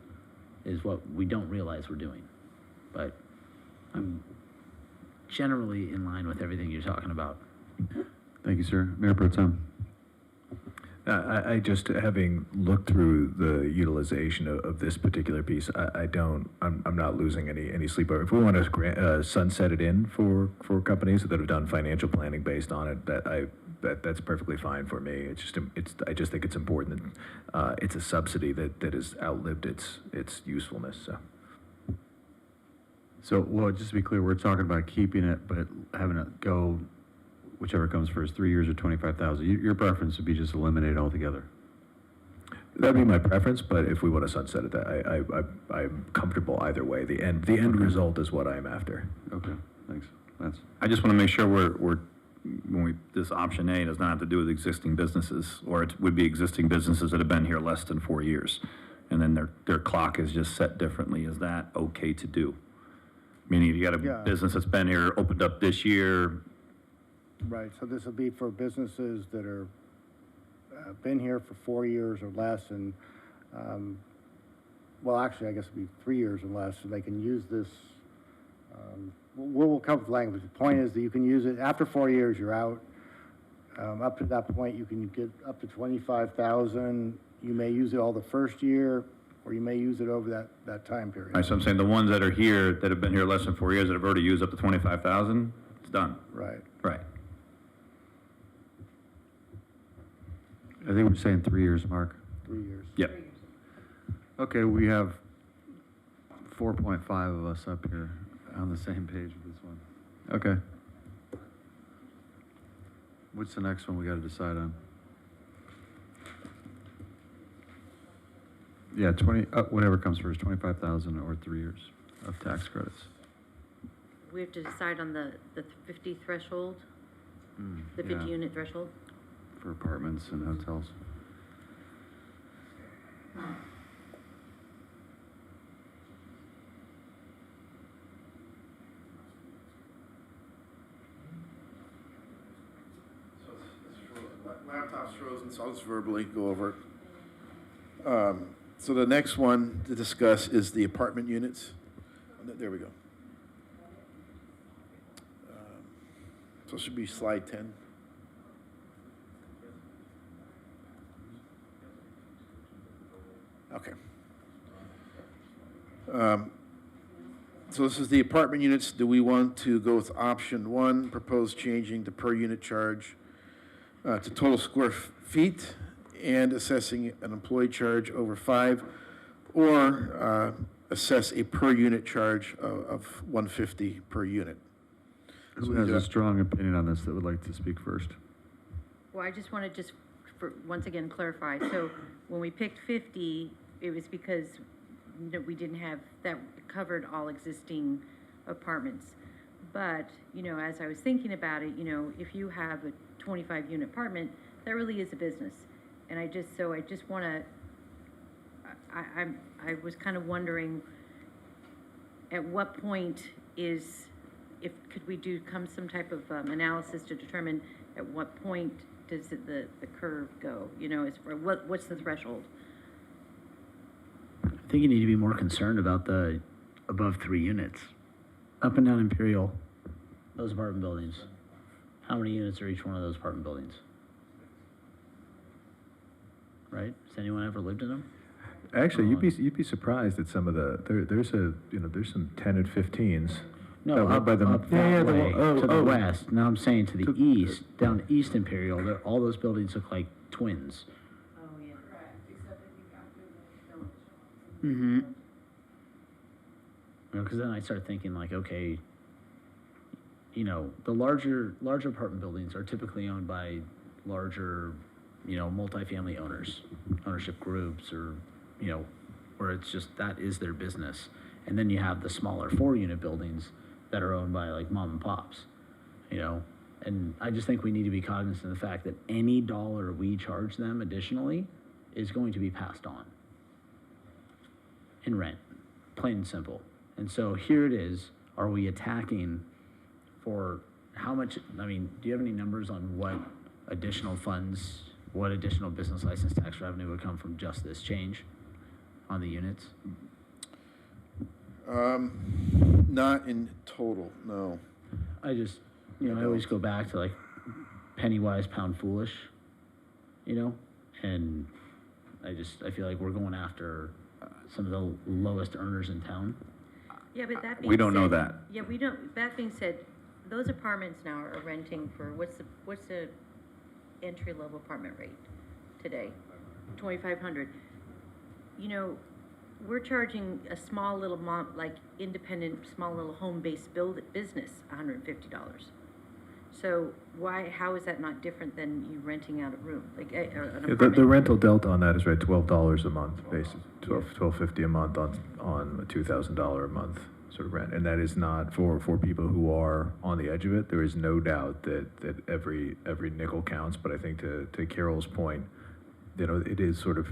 is what we don't realize we're doing. But I'm generally in line with everything you're talking about. Thank you, sir. Mayor Pro Tem. I just, having looked through the utilization of this particular piece, I'm not losing any sleep over it. If we want to sunset it in for companies that have done financial planning based on it, that's perfectly fine for me. I just think it's important that it's a subsidy that has outlived its usefulness. So, well, just to be clear, we're talking about keeping it, but having it go, whichever comes first, 3 years or 25,000. Your preference would be just eliminate it altogether. That'd be my preference, but if we want to sunset it, I'm comfortable either way. The end result is what I'm after. Okay, thanks. Lance? I just want to make sure this option A does not have to do with existing businesses, or it would be existing businesses that have been here less than 4 years, and then their clock is just set differently. Is that okay to do? Meaning you got a business that's been here, opened up this year. Right, so this will be for businesses that are, been here for 4 years or less, and, well, actually, I guess it'd be 3 years or less, so they can use this, we'll come up with language. The point is that you can use it, after 4 years, you're out. Up to that point, you can get up to 25,000. You may use it all the first year, or you may use it over that time period. Right, so I'm saying the ones that are here, that have been here less than 4 years, that have already used up to 25,000, it's done. Right. Right. I think we're saying 3 years, Mark. 3 years. Yep. Okay, we have 4.5 of us up here on the same page with this one. Okay. What's the next one we got to decide on? Yeah, whatever comes first, 25,000 or 3 years of tax credits. We have to decide on the 50 threshold, the 50 Yeah, unit threshold? for apartments and hotels. Laptop's frozen, so I'll just verbally go over it. So the next one to discuss is the apartment units. There we go. So it should be slide 10. Okay. So this is the apartment units. Do we want to go with option one, propose changing the per unit charge to total square feet and assessing an employee charge over 5, or assess a per unit charge of $150 per unit? Who has a strong opinion on this that would like to speak first? Well, I just want to once again clarify. So when we picked 50, it was because we didn't have, that covered all existing apartments. But, as I was thinking about it, if you have a 25 unit apartment, that really is a business. And I just want to, I was kind of wondering at what point could we do some type of analysis to determine at what point does the curve go, what's the threshold? I think you need to be more concerned about the above 3 units. Up and down Imperial, those apartment buildings. How many units are each one of those apartment buildings? Right? Has anyone ever lived in them? Actually, you'd be surprised at some of there's some 10 and 15s. No, up by the way, to the west. Now I'm saying to the east, down East Imperial, all those buildings look like twins. Oh, yeah. Mm-hmm. Because then I start thinking like, okay, the larger apartment buildings are typically owned by larger, multifamily ownership groups, or, where it's just, that is their business. And then you have the smaller 4-unit buildings that are owned by like mom and pops, and I just think we need to be cognizant of the fact that any dollar we charge them additionally is going to be passed on in rent, plain and simple. And so here it is, are we attacking for how much? I mean, do you have any numbers on what additional funds, what additional business license tax revenue would come from just this change on the units? Not in total, no. I just, I always go back to like penny wise, pound foolish, and I feel like we're going after some of the lowest earners in town. Yeah, but that being We don't know said- that. Yeah, we don't, that being said, those apartments now are renting for, what's the entry-level apartment rate today? 2,500. We're charging a small little independent, small little home-based business $150. So how is that not different than you renting out a room, like an apartment? The rental delta on that is right, $12 a month, basically, $12.50 a month on a $2,000 a month sort of rent, and that is not for people who are on the edge of it. There is no doubt that every nickel counts, but I think to Carol's point, it is sort of,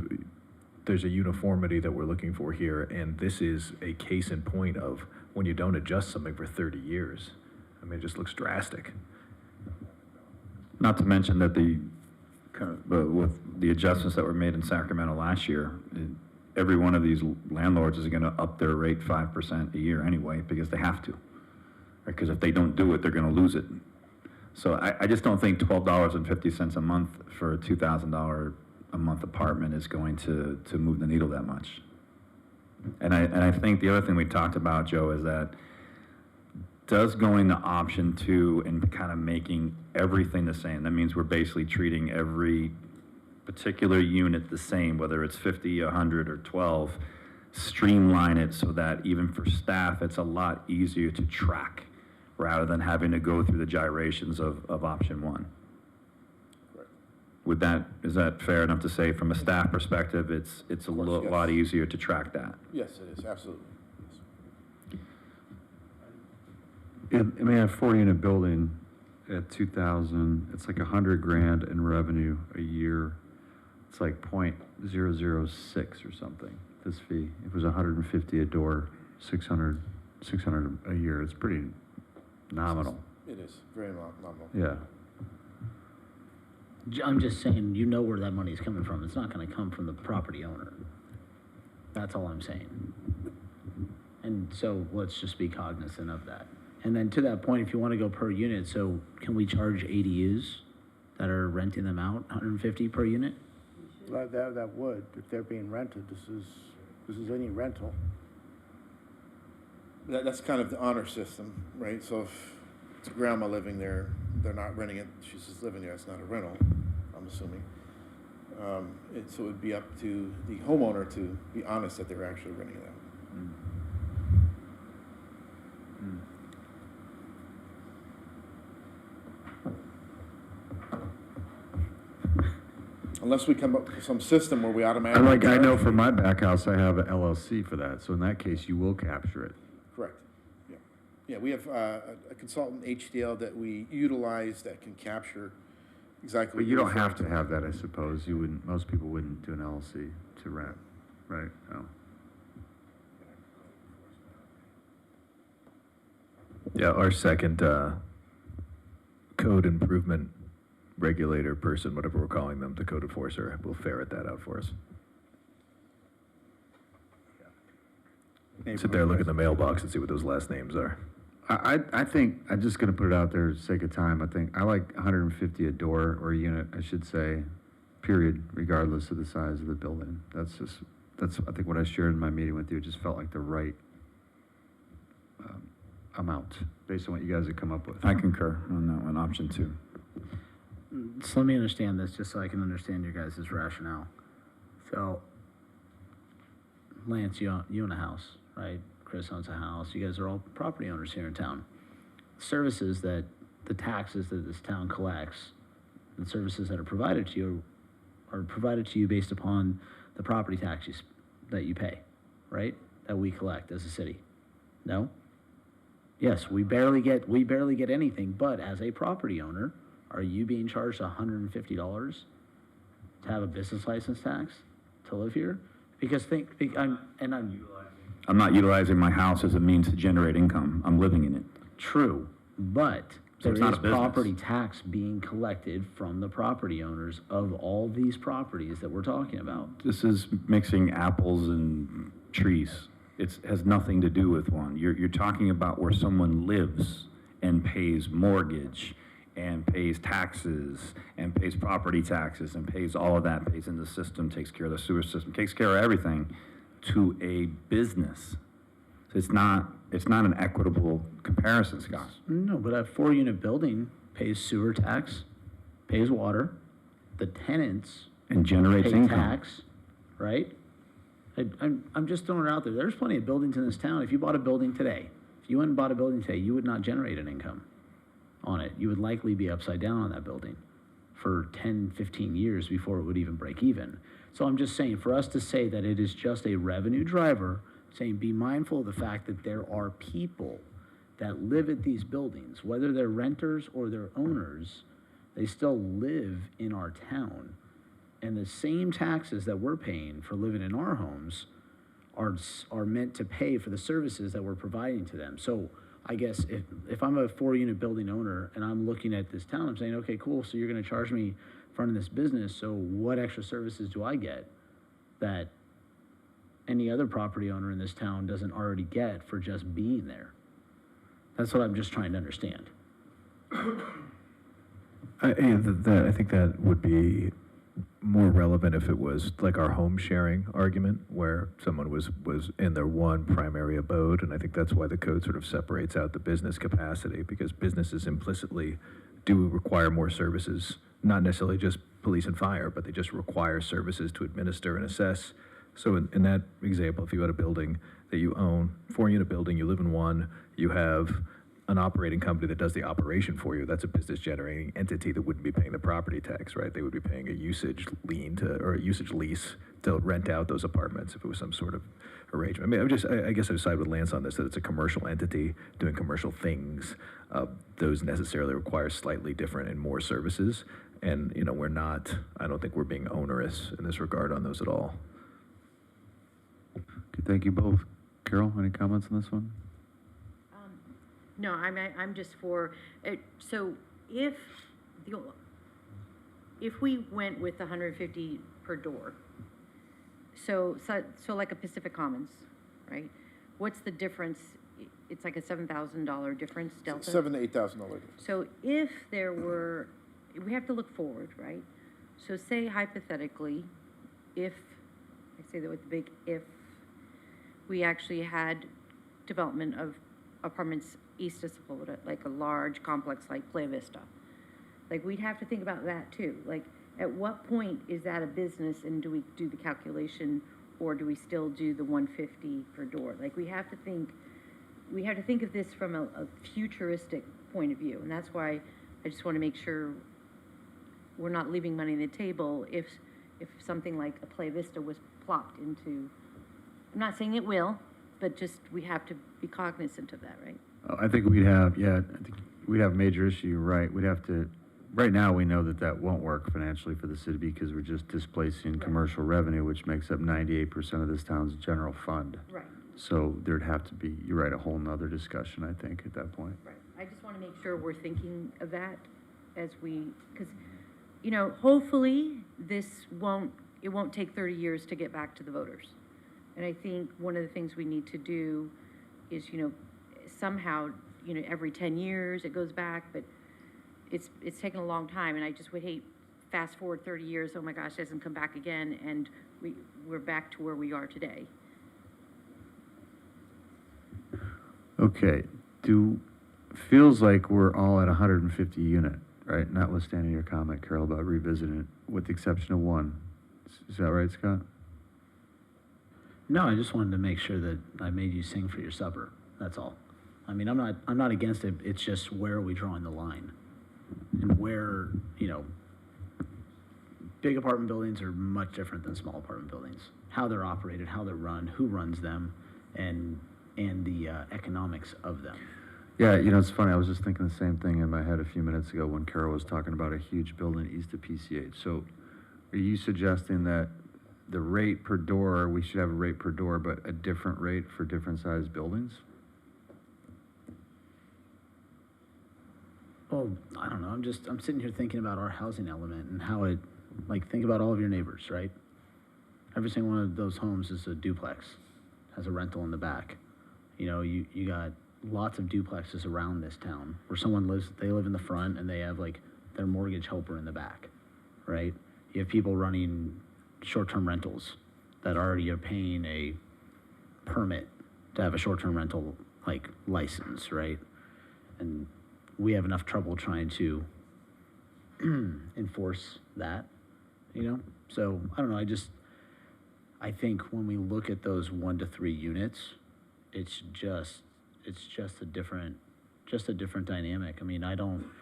there's a uniformity that we're looking for here, and this is a case in point of when you don't adjust something for 30 years. I mean, it just looks drastic. Not to mention that with the adjustments that were made in Sacramento last year, every one of these landlords is going to up their rate 5% a year anyway, because they have to. Because if they don't do it, they're going to lose it. So I just don't think $12.50 a month for a $2,000 a month apartment is going to move the needle that much. And I think the other thing we talked about, Joe, is that does going to option 2 and kind of making everything the same, that means we're basically treating every particular unit the same, whether it's 50, 100, or 12, streamline it so that even for staff, it's a lot easier to track rather than having to go through the gyrations of option 1. is that fair enough to say, from a staff perspective, it's a course, yes. lot easier to track that? Yes, it is, absolutely. I mean, a 4-unit building at 2,000, it's like 100 grand in revenue a year. It's like 0.006 or something, this fee. If it was 150 a door, 600 a year. It's pretty nominal. It is, very nominal. Yeah. I'm just saying, you know where that money's coming from. It's not gonna come from the property owner. That's all I'm saying. And so let's just be cognizant of that. And then to that point, if you wanna go per unit, so can we charge ADUs that are renting them out, 150 per unit? That would, if they're being rented, this is any rental. That's kind of the honor system, right? So if it's grandma living there, they're not renting it, she's just living there, it's not a rental, I'm assuming. So it would be up to the homeowner to be honest that they're actually renting it out. Unless we come up with some system where we automatically. I know for my back house, I have an LLC for that. So in that case, you will capture it. Correct, yeah. Yeah, we have a consultant, HDL, that we utilize that can capture exactly. But you what don't you're have to referring have that, I suppose. You wouldn't, most people wouldn't do an LLC to rent, right? No. Yeah, our second code improvement regulator person, whatever we're calling them, the code enforcer, will ferret that out for us. Sit there, look in the mailbox and see what those last names are. I think, I'm just gonna put it out there for the sake of time, I like 150 a door, or a unit, I should say, period, regardless of the size of the building. That's I think what I shared in my meeting with you, it just felt like the right amount, based on what you guys had come up with. I concur on that one, option 2. So let me understand this, just so I can understand your guys' rationale. So, Lance, you own a house, right? Chris owns a house. You guys are all property owners here in town. Services that, the taxes that this town collects, the services that are provided to you based upon the property taxes that you pay, right? That we collect as a city. No? Yes, we barely get anything, but as a property owner, are you being charged $150 to have a business license tax to live here? Because I'm not utilizing my house as a means to generate income. I'm living in it. True, but So there it's not is a business. property tax being collected from the property owners of all these properties that we're talking about. This is mixing apples and trees. It has nothing to do with one. You're talking about where someone lives and pays mortgage and pays taxes and pays property taxes and pays all of that, pays in the system, takes care of the sewer system, takes care of everything to a business. So it's not an equitable comparison, Scott. No, but a 4-unit building pays sewer tax, pays water, the tenants And generates pay income. tax, right? I'm just throwing it out there. There's plenty of buildings in this town. If you bought a building today, if you went and bought a building today, you would not generate an income on it. You would likely be upside down on that building for 10, 15 years before it would even break even. So I'm just saying, for us to say that it is just a revenue driver, saying be mindful of the fact that there are people that live at these buildings, whether they're renters or they're owners, they still live in our town. And the same taxes that we're paying for living in our homes are meant to pay for the services that we're providing to them. So I guess if I'm a 4-unit building owner and I'm looking at this town, I'm saying, okay, cool, so you're gonna charge me for running this business, so what extra services do I get that any other property owner in this town doesn't already get for just being there? That's what I'm just trying to understand. I think that would be more relevant if it was like our home sharing argument, where someone was in their one primary abode, and I think that's why the code sort of separates out the business capacity, because businesses implicitly do require more services, not necessarily just police and fire, but they just require services to administer and assess. So in that example, if you had a building that you own, 4-unit building, you live in one, you have an operating company that does the operation for you. That's a business generating entity that wouldn't be paying the property tax, right? They would be paying a usage lien or a usage lease to rent out those apartments if it was some sort of arrangement. I mean, I guess I side with Lance on this, that it's a commercial entity doing commercial things. Those necessarily require slightly different and more services. And, you know, I don't think we're being onerous in this regard on those at all. Okay, thank you both. Carol, any comments on this one? No, I'm just for, so if we went with 150 per door, so like a Pacific Commons, right? What's the difference? It's like a $7,000 difference delta? $7,000 to $8,000. So if there were, we have to look forward, right? So say hypothetically, if, I say that with the big if, we actually had development of apartments east of Sepulveda, like a large complex like Playa Vista. Like, we'd have to think about that too. Like, at what point is that a business, and do we do the calculation, or do we still do the 150 per door? Like, we have to think of this from a futuristic point of view, and that's why I just want to make sure we're not leaving money on the table if something like a Playa Vista was plopped into. I'm not saying it will, but just we have to be cognizant of that, right? I think we'd have a major issue, you're right. We'd have to, right now, we know that won't work financially for the city because we're just displacing commercial revenue, which makes up 98% of this town's general fund. Right. So there'd have to be, you're right, a whole nother discussion, I think, at that point. Right. I just want to make sure we're thinking of that as because, you know, hopefully it won't take 30 years to get back to the voters. And I think one of the things we need to do is, you know, somehow, you know, every 10 years it goes back, but it's taken a long time, and I just would hate fast forward 30 years, oh my gosh, it hasn't come back again, and we're back to where we are today. Okay, feels like we're all at 150 unit, right? Notwithstanding your comment, Carol, about revisiting it, with the exception of one. Is that right, Scott? No, I just wanted to make sure that I made you sing for your supper. That's all. I mean, I'm not against it. It's just, where are we drawing the line? And where, you know, big apartment buildings are much different than small apartment buildings. How they're operated, how they're run, who runs them, and the economics of them. Yeah, you know, it's funny. I was just thinking the same thing in my head a few minutes ago when Carol was talking about a huge building east of PCH. So are you suggesting that the rate per door, we should have a rate per door, but a different rate for different sized buildings? Well, I don't know. I'm sitting here thinking about our housing element and how it, like, think about all of your neighbors, right? Every single one of those homes is a duplex, has a rental in the back. You know, you got lots of duplexes around this town where someone lives, they live in the front and they have like their mortgage helper in the back, right? You have people running short-term rentals that already are paying a permit to have a short-term rental, like, license, right? And we have enough trouble trying to enforce that, you know? So, I don't know, I think when we look at those 1 to 3 units, it's just a different dynamic. I mean, I'm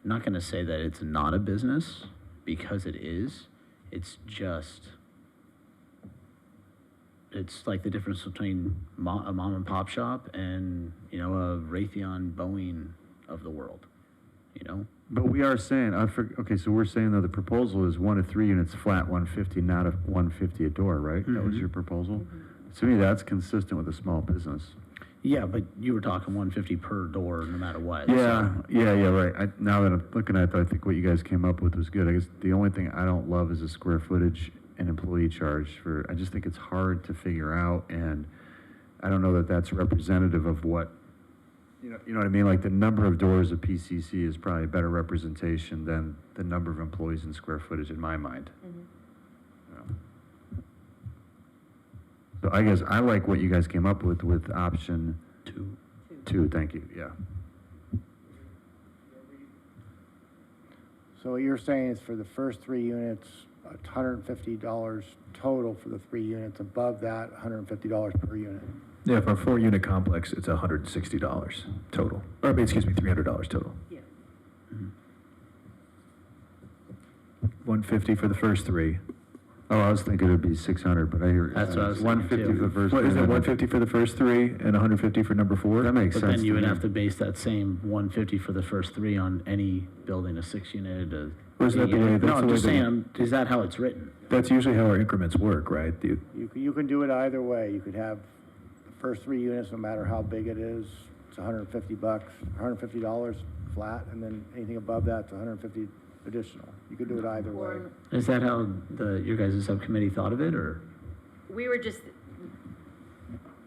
not gonna say that it's not a business, because it is. It's like the difference between a mom and pop shop and, you know, a Raytheon Boeing of the world, you know? But we are saying, okay, so we're saying though the proposal is 1 to 3 units flat, 150, not a 150 a door, right? That was your proposal? To me, that's consistent with a small business. Yeah, but you were talking 150 per door no matter what. Yeah, so. yeah, right. Now that I'm looking at it, I think what you guys came up with was good. I guess the only thing I don't love is the square footage and employee charge I just think it's hard to figure out, and I don't know that that's representative of what, you know what I mean? Like, the number of doors of PCC is probably a better representation than the number of employees in square footage in my mind. So I guess I like what you guys came up with option 2. Thank you, yeah. So what you're saying is for the first 3 units, $150 total for the 3 units. Above that, $150 per unit. Yeah, for a 4-unit complex, it's $160 total. Or, I mean, excuse me, $300 total. Yeah. 150 for the first 3. Oh, I was thinking it'd be 600, but I hear. That's what I was thinking, 150 too. for the first. What is it, 3. 150 for the first 3 and 150 for number 4? That makes But sense. then you to would me. have to base that same 150 for the first 3 on any building, a 6-unit, a. Or is that the 8-unit. way- No, that's I'm the just way they- saying, is that how it's written? That's usually how our increments work, right? You can do it either way. You could have the first 3 units, no matter how big it is, it's $150, $150 flat, and then anything above that, it's 150 additional. You could do it either way. Or Is that how your guys' subcommittee thought of it, or? we were just.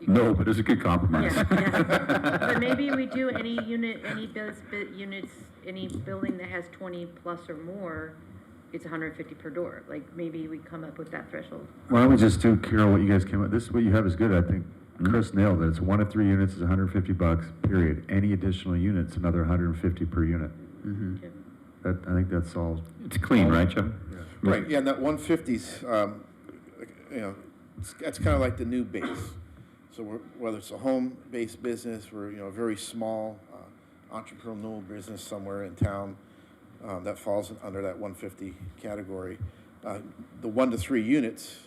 No, but it's a good compromise. Yeah. But maybe we do any unit, any units, any building that has 20 plus or more, it's 150 per door. Like, maybe we come up with that threshold. Why don't we just do, Carol, what you guys came up, this, what you have is good, I think. Chris nailed it. It's 1 to 3 units is $150, period. Any additional units, another 150 per unit. Okay. That, I think that solves. It's clean, right, Joe? Right, yeah, and that 150's, you know, that's kind of like the new base. So whether it's a home-based business or, you know, a very small entrepreneurial business somewhere in town, that falls under that 150 category. The 1 to 3 units,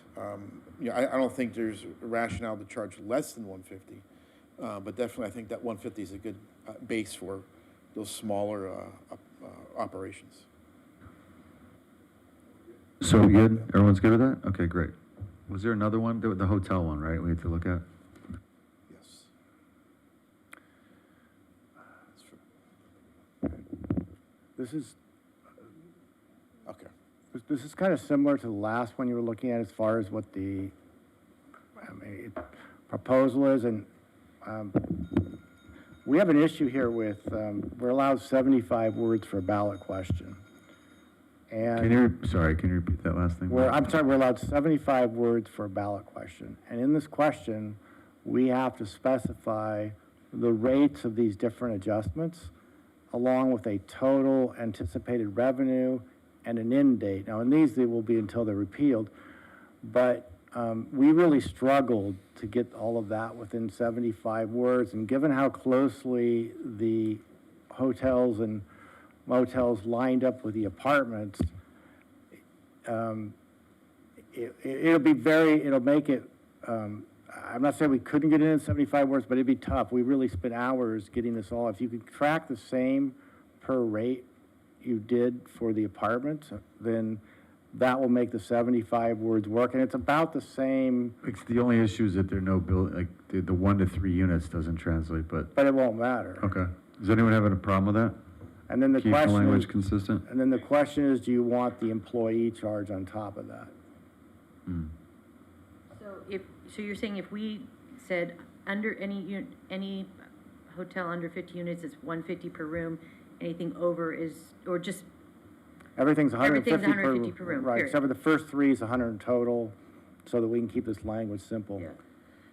you know, I don't think there's a rationale to charge less than 150, but definitely I think that 150 is a good base for those smaller operations. So we good? Everyone's good with that? Okay, great. Was there another one? The hotel one, right? We had to look at? Yes. This is, Okay. this is kind of similar to the last one you were looking at as far as what the, proposal is, and, we have an issue here with, we're allowed 75 words for a ballot question. And. Can you repeat that last thing? I'm sorry, we're allowed 75 words for a ballot question. And in this question, we have to specify the rates of these different adjustments, along with a total anticipated revenue and an end date. Now, in these, they will be until they're repealed, but we really struggled to get all of that within 75 words. And given how closely the hotels and motels lined up with the apartments, it'll make it, I'm not saying we couldn't get it in 75 words, but it'd be tough. We really spent hours getting this all. If you could track the same per rate you did for the apartments, then that will make the 75 words work. And it's about the same, The only issue is that there are no like, the 1 to 3 units doesn't translate, but, but it won't matter. okay. Does anyone have a problem with that? And then the Keep the question language is, consistent? and then the question is, do you want the employee charge on top of that? So you're saying if we said under any hotel under 50 units, it's 150 per room, anything over is, or just, Everything's 150 Everything's 150 per room, Right, period. except for the first 3 is 100 in total, so that we can keep this language simple. yeah.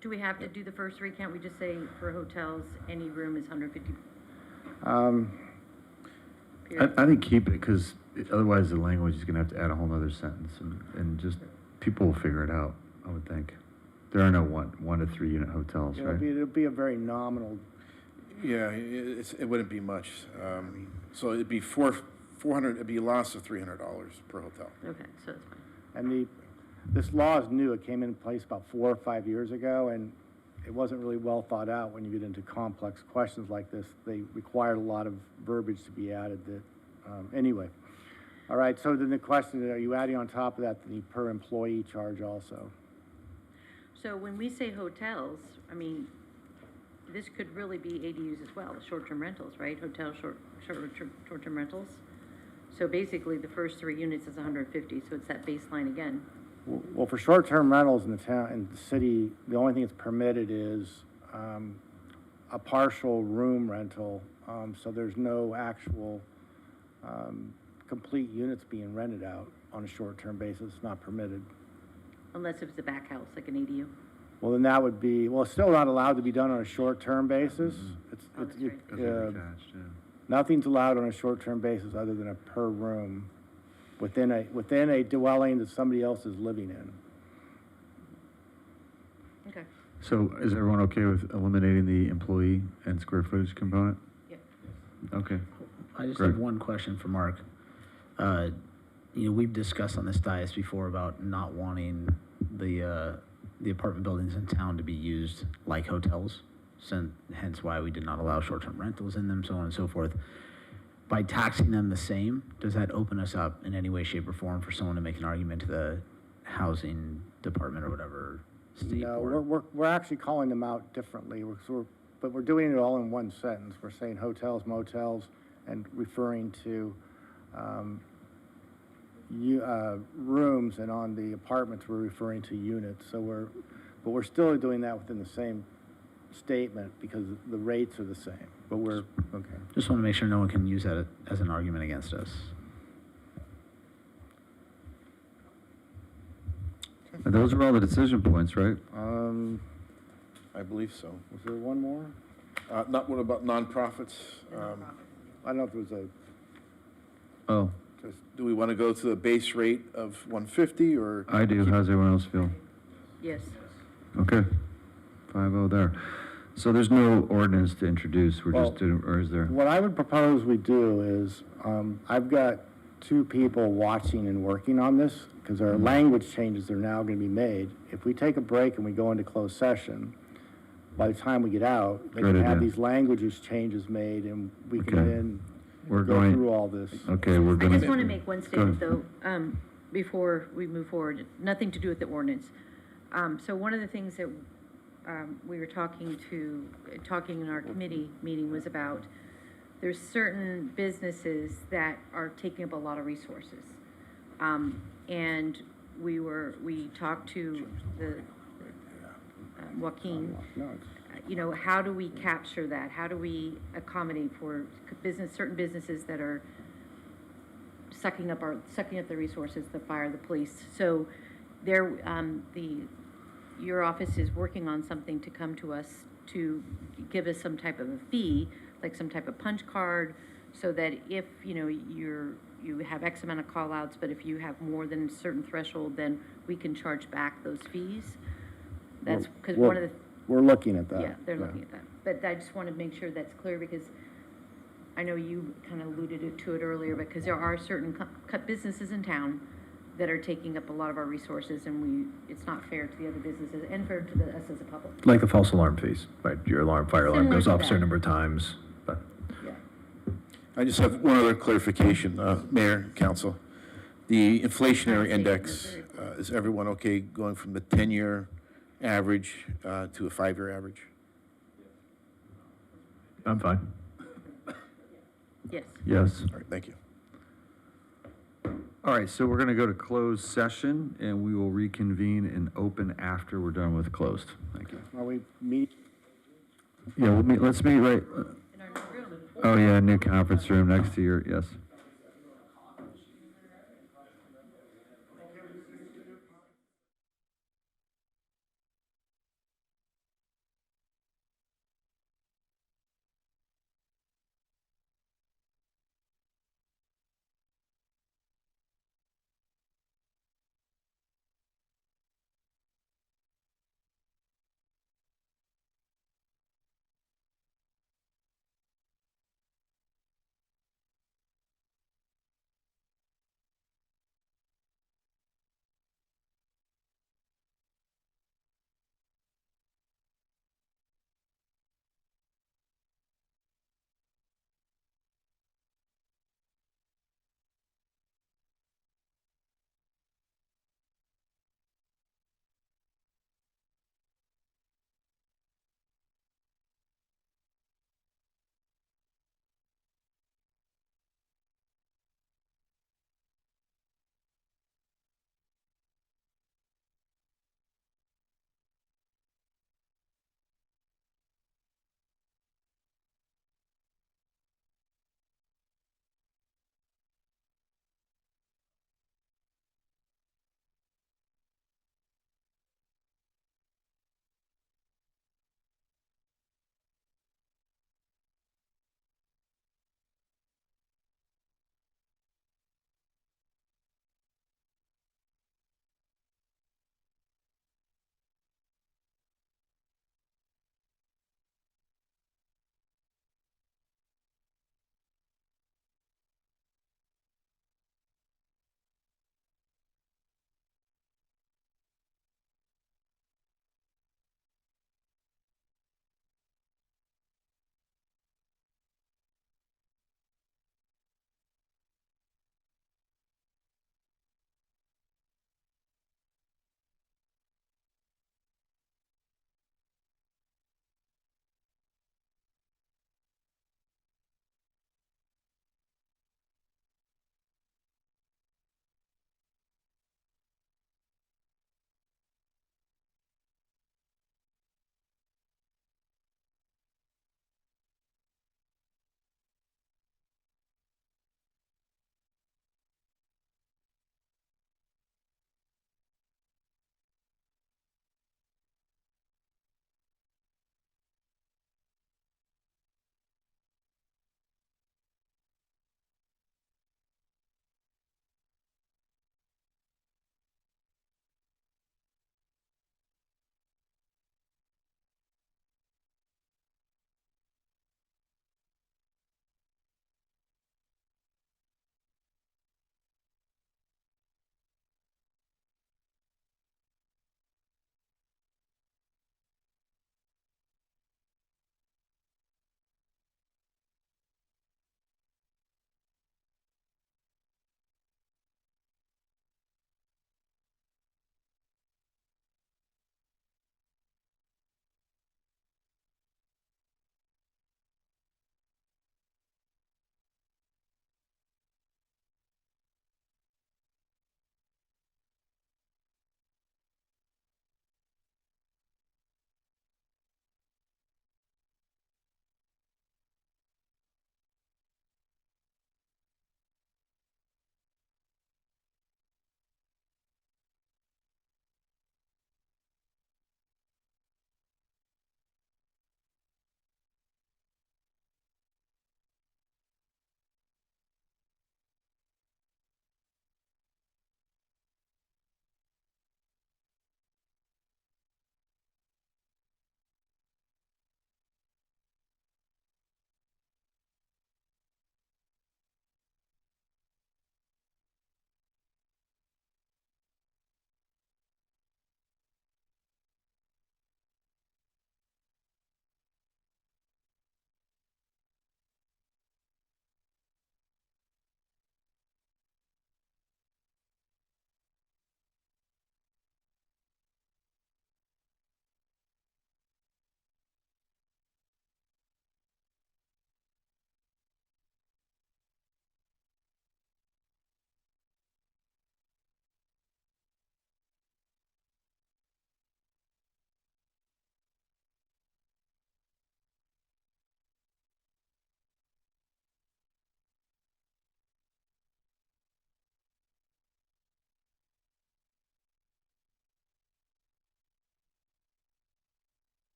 Do we have to do the first 3? Can't we just say for hotels, any room is 150? Period? I think keep it, because otherwise the language is gonna have to add a whole nother sentence, and just, people will figure it out, I would think. There are no 1 to 3 unit hotels, right? It'll be a very nominal, Yeah, it wouldn't be much. So it'd be 400, it'd be a loss of $300 per hotel. Okay, so that's fine. and this law is new. It came in place about 4 or 5 years ago, and it wasn't really well thought out when you get into complex questions like this. They required a lot of verbiage to be added that, anyway. All right, so then the question is, are you adding on top of that the per employee charge also? So when we say hotels, I mean, this could really be ADUs as well, short-term rentals, right? Hotel, short-term rentals. So basically, the first 3 units is 150, so it's that baseline again. Well, for short-term rentals in the town, in the city, the only thing that's permitted is a partial room rental. So there's no actual complete units being rented out on a short-term basis. It's not permitted. Unless it was a back house, like an ADU. Well, then that would be, well, it's still not allowed to be done on a short-term basis. Oh, that's right. Because they're attached, yeah. Nothing's allowed on a short-term basis other than a per room within a dwelling that somebody else is living in. Okay. So is everyone okay with eliminating the employee and square footage component? Yep. Okay. I just Greg. have one question for Mark. We've discussed on this dais before about not wanting the apartment buildings in town to be used like hotels, hence why we did not allow short-term rentals in them, so on and so forth. By taxing them the same, does that open us up in any way, shape, or form for someone to make an argument to the housing department or whatever state No, board? we're actually calling them out differently, but we're doing it all in one sentence. We're saying hotels, motels, and referring to, rooms, and on the apartments, we're referring to units. But we're still doing that within the same statement because the rates are the same, but we're, okay. Just want to make sure no one can use that as an argument against us. And those are all the decision points, right? I believe so. Was there one more? Not, what about nonprofits? I don't know if there was a, Oh, Do we want to go to the base rate of 150 or? I do. How's everyone else feel? Yes. Okay. 5-0 there. So there's no ordinance to introduce. We're Well, just doing, or is there? what I would propose we do is, I've got 2 people watching and working on this, because our language changes are now gonna be made. If we take a break and we go into closed session, by the time we get out, they Great can have idea. these languages changes made, and we can Okay. then We're go going, through all this. okay, we're I gonna. just want to make one statement, ahead. though, before we move forward, nothing to do with the ordinance. So one of the things that we were talking in our committee meeting was about, there's certain businesses that are taking up a lot of resources. And we talked to the Joaquin, No, it's- how do we capture that? How do we accommodate for certain businesses that are sucking up the resources, the fire, the police? So your office is working on something to come to us to give us some type of a fee, like some type of punch card, so that if, you have X amount of call outs, but if you have more than a certain threshold, then we can charge back those fees. That's because one of the, We're looking at that. yeah, they're looking at that. But I just want to make sure that's clear, because I know you kind of alluded to it earlier, because there are certain businesses in town that are taking up a lot of our resources, and it's not fair to the other businesses and fair to us as a public. Like the false alarm fees, right? Your fire alarm Similar goes to off a certain that. number of times, but Yeah. I just have one other clarification, Mayor, Council. The inflationary Conversation index, is very important. is everyone okay going from the 10-year average to a 5-year average? I'm fine. Yes. Yes. All right, thank you. All right, so we're gonna go to closed session and we will reconvene in open after we're done with closed. Thank you. Are we meet? Yeah, let's meet right, In our new room. oh yeah, new conference room next to your, yes.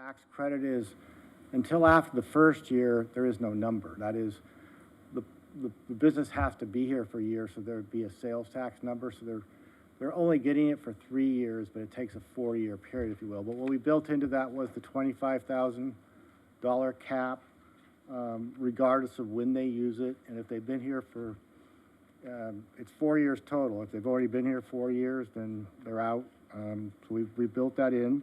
tax credit is, until after the first year, there is no number. That is, the business has to be here for a year, so there'd be a sales tax number. So they're only getting it for 3 years, but it takes a 4-year period, if you will. But what we built into that was the $25,000 cap, regardless of when they use it. And if they've been here for, it's 4 years total. If they've already been here 4 years, then they're out. So we built that in.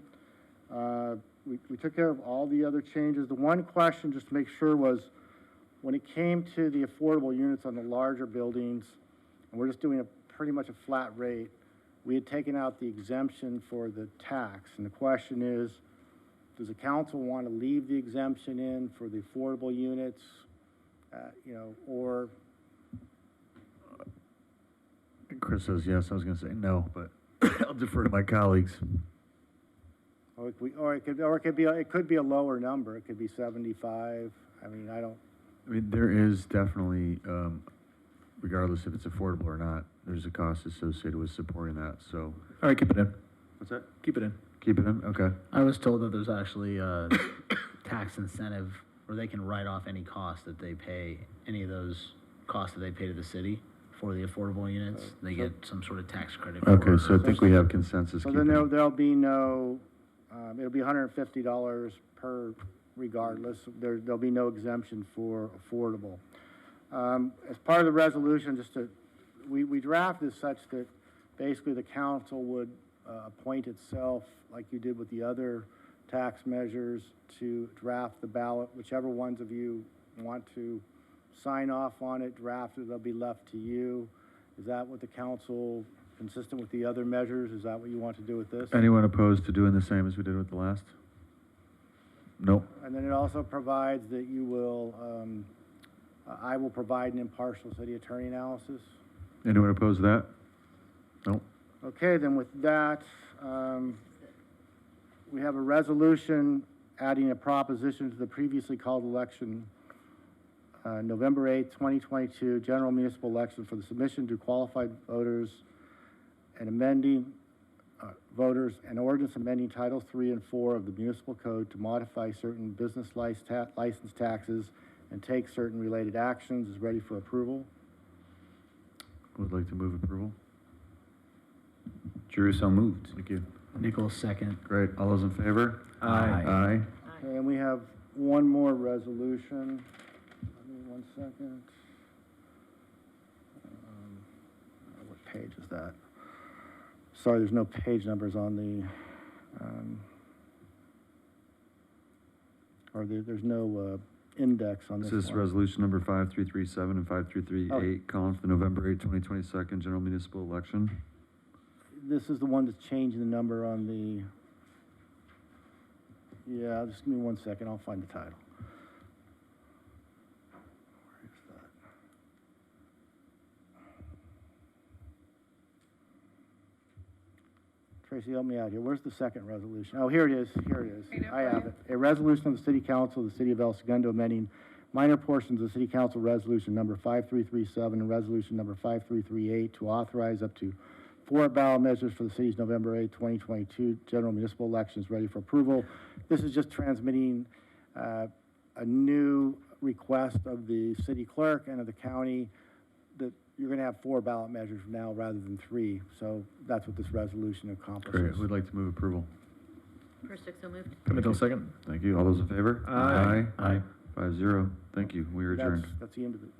We took care of all the other changes. The one question, just to make sure, was when it came to the affordable units on the larger buildings, and we're just doing pretty much a flat rate, we had taken out the exemption for the tax. And the question is, does the council want to leave the exemption in for the affordable units, or? Chris says yes. I was going to say no, but I'll defer to my colleagues. It could be a lower number. It could be 75. I mean, there is definitely, regardless if it's affordable or not, there's a cost associated with supporting that, so. All right, keep it in. What's that? Keep it in. Keep it in? Okay. I was told that there's actually a tax incentive where they can write off any cost that they pay, any of those costs that they pay to the city for the affordable units. They get some sort of tax credit for. Okay, so I think we have consensus. So then there'll be no, it'll be $150 per regardless. There'll be no exemption for affordable. As part of the resolution, we drafted such that basically the council would appoint itself, like you did with the other tax measures, to draft the ballot. Whichever ones of you want to sign off on it, draft it, they'll be left to you. Is that what the council, consistent with the other measures, is that what you want to do with this? Anyone opposed to doing the same as we did with the last? Nope. And then it also provides that you will, I will provide an impartial city attorney analysis. Anyone opposed to that? Nope. Okay, then with that, we have a resolution adding a proposition to the previously called election, November 8th, 2022, general municipal election for the submission to qualified voters and amending voters and ordinance amending Title 3 and 4 of the municipal code to modify certain business license taxes and take certain related actions is ready for approval. Would like to move approval. Drew, so moved. Thank you. Nichols, second. Great. All those in favor? Aye. Aye. Okay, and we have one more resolution. Give me 1 second. What page is that? Sorry, there's no page numbers on the, there's no index on this This is one. resolution number 5337 and 5338, Oh. calling for the November 8, 2022 general municipal election. This is the one that's changing the number on the, yeah, just give me 1 second, I'll find the title. Where is that? Tracy, help me out here. Where's the second resolution? Oh, here it is, I have it. A resolution of the City Council of the City of El Segundo amending minor portions of the City Council Resolution number 5337 and Resolution number 5338 to authorize up to 4 ballot measures for the city's November 8, 2022 general municipal elections ready for approval. This is just transmitting a new request of the city clerk and of the county that you're going to have 4 ballot measures now rather than 3. So that's what this resolution accomplishes. Great. We'd like to move approval. Persick, so moved. Pimentel, second. Thank you. All those in favor? Aye. Aye. 5-0. Thank you. We are adjourned. That's the end of it.